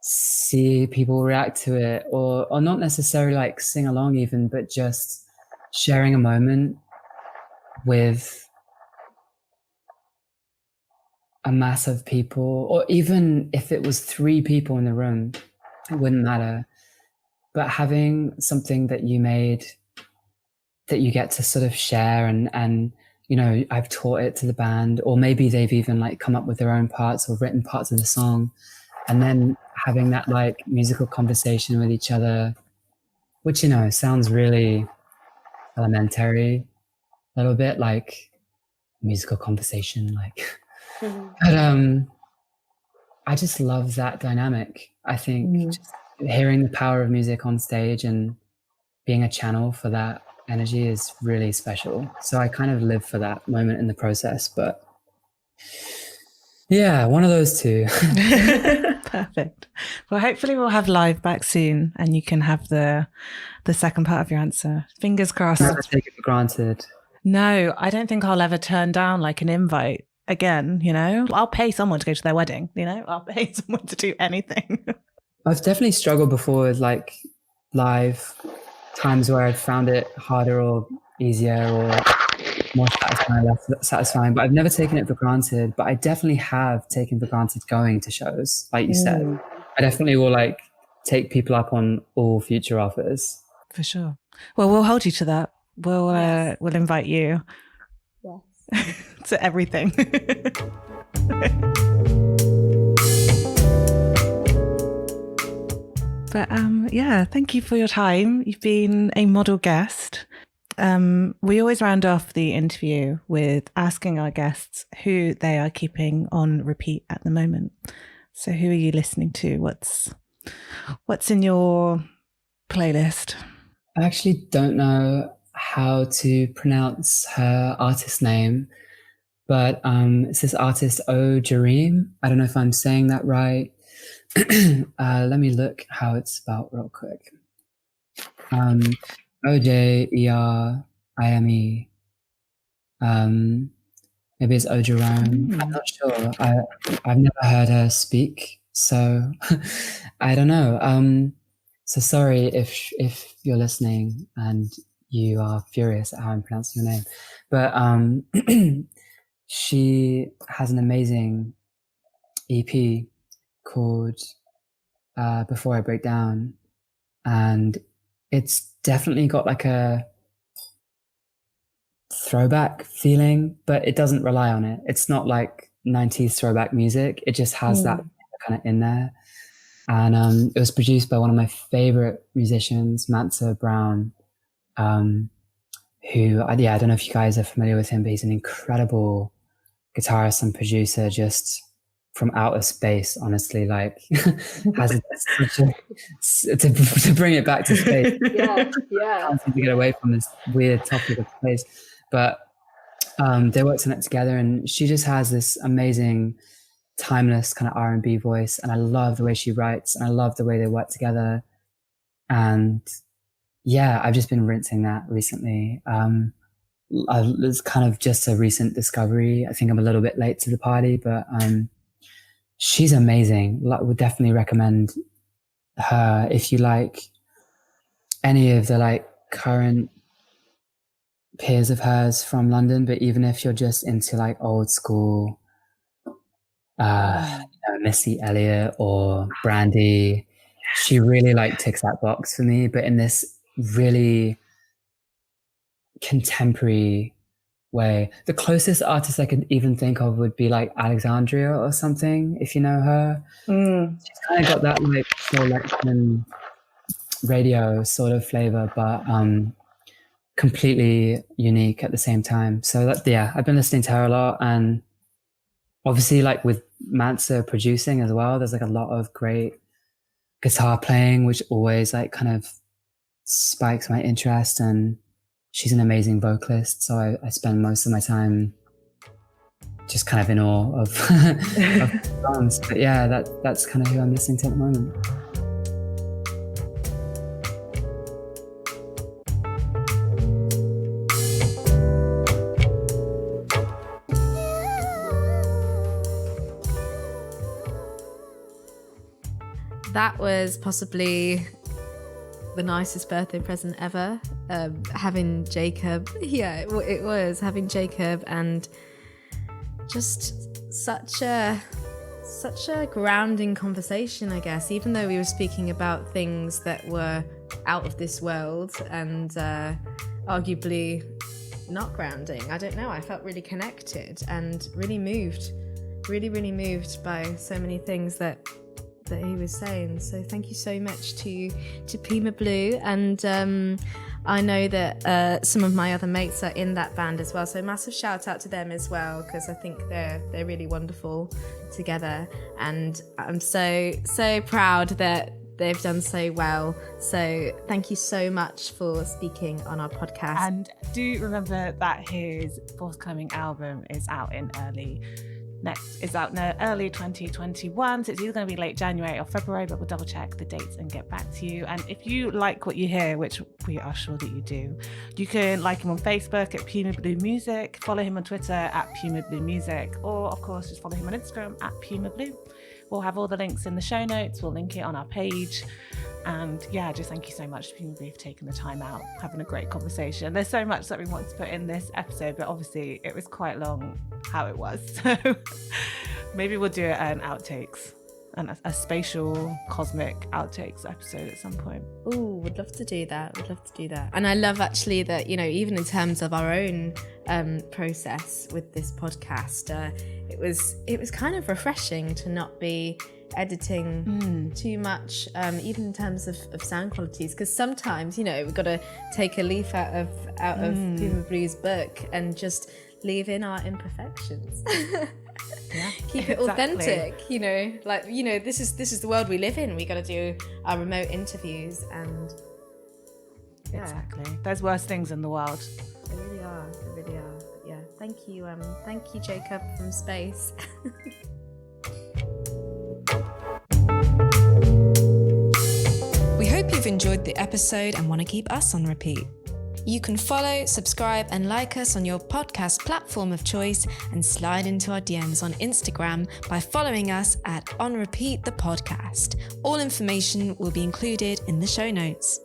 Speaker 3: see people react to it, or not necessarily like sing along even, but just sharing a moment with a mass of people, or even if it was 3 people in the room, it wouldn't matter. But having something that you made that you get to sort of share, and you know, I've taught it to the band, or maybe they've even like come up with their own parts or written parts of the song, and then having that like musical conversation with each other, which, you know, sounds really elementary, a little bit like musical conversation, like, but I just love that dynamic. I think just hearing the power of music on stage and being a channel for that energy is really special. So I kind of live for that moment in the process. But yeah, one of those two.
Speaker 2: Perfect. Well, hopefully we'll have live back soon and you can have the second part of your answer. Fingers crossed.
Speaker 3: Never take it for granted.
Speaker 2: No, I don't think I'll ever turn down like an invite again, you know? I'll pay someone to go to their wedding, you know? I'll pay someone to do anything.
Speaker 3: I've definitely struggled before with like live times where I've found it harder or easier or more satisfying, less satisfying, but I've never taken it for granted. But I definitely have taken for granted going to shows, like you said. I definitely will like take people up on all future offers.
Speaker 2: For sure. Well, we'll hold you to that. We'll invite you to everything. But yeah, thank you for your time. You've been a model guest. We always round off the interview with asking our guests who they are keeping on repeat at the moment. So who are you listening to? What's in your playlist?
Speaker 3: I actually don't know how to pronounce her artist name, but it's this artist O Jareem. I don't know if I'm saying that right. Let me look how it's spelled real quick. OJERIME. Maybe it's Ojerome. I'm not sure. I've never heard her speak, so I don't know. So sorry if you're listening and you are furious at how I'm pronouncing your name, but she has an amazing EP called Before I Break Down, and it's definitely got like a throwback feeling, but it doesn't rely on it. It's not like 90s throwback music. It just has that kind of in there. And it was produced by one of my favorite musicians, Mansa Brown, who, I don't know if you guys are familiar with him, but he's an incredible guitarist and producer, just from outer space, honestly, like has such a, to bring it back to space.
Speaker 4: Yeah.
Speaker 3: Can't seem to get away from this weird topic of space. But they worked on it together, and she just has this amazing, timeless kind of R&B voice, and I love the way she writes, and I love the way they work together. And yeah, I've just been rinsing that recently. It's kind of just a recent discovery. I think I'm a little bit late to the party, but she's amazing. Would definitely recommend her if you like any of the like current peers of hers from London, but even if you're just into like old school Missy Elliott or Brandy, she really like ticks that box for me, but in this really contemporary way. The closest artist I could even think of would be like Alexandria or something, if you know her. She's kind of got that like soul Lexman radio sort of flavor, but completely unique at the same time. So that, I've been listening to her a lot, and obviously like with Mansa producing as well, there's like a lot of great guitar playing, which always like kind of spikes my interest, and she's an amazing vocalist. So I spend most of my time just kind of in awe of, of songs. But yeah, that's kind of who I'm listening to at the moment.
Speaker 1: That was possibly the nicest birthday present ever. Having Jacob, it was having Jacob, and just such a grounding conversation, I guess. Even though we were speaking about things that were out of this world and arguably not grounding, I don't know. I felt really connected and really moved by so many things that he was saying. So thank you so much to Puma Blue, and I know that some of my other mates are in that band as well, so massive shout out to them as well, because I think they're really wonderful together, and I'm so proud that they've done so well. So thank you so much for speaking on our podcast.
Speaker 2: And do remember that his forthcoming album is out in early 2021, so it's either going to be late January or February, but we'll double check the dates and get back to you. And if you like what you hear, which we are sure that you do, you can like him on Facebook at Puma Blue Music, follow him on Twitter at Puma Blue Music, or of course just follow him on Instagram at Puma Blue. We'll have all the links in the show notes, we'll link it on our page. And yeah, just thank you so much to Puma Blue for taking the time out, having a great conversation. There's so much that we want to put in this episode, but obviously it was quite long how it was. So maybe we'll do an outtakes and a spatial cosmic outtakes episode at some point.
Speaker 1: Oh, would love to do that. And I love actually that, you know, even in terms of our own process with this podcast, it was kind of refreshing to not be editing too much, even in terms of sound qualities, because sometimes, you know, we've got to take a leaf out of Puma Blue's book and just leave in our imperfections.
Speaker 2: Yeah,
Speaker 1: keep it authentic, you know, like, you know, this is the world we live in. We got to do our remote interviews, and
Speaker 2: exactly, there's worse things in the world.
Speaker 1: They really are. Yeah, thank you Jacob from space.
Speaker 5: We hope you've enjoyed the episode and want to keep us on repeat. You can follow, subscribe and like us on your podcast platform of choice, and slide into our DMs on Instagram by following us at On Repeat the Podcast. All information will be included in the show notes.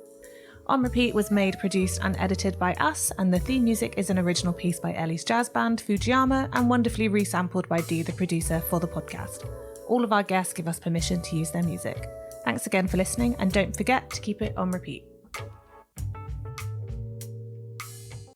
Speaker 2: On Repeat was made, produced and edited by us, and the theme music is an original piece by Ellie's jazz band Fujiyama and wonderfully resampled by Dee, the producer for the podcast. All of our guests give us permission to use their music. Thanks again for listening, and don't forget to keep it on repeat.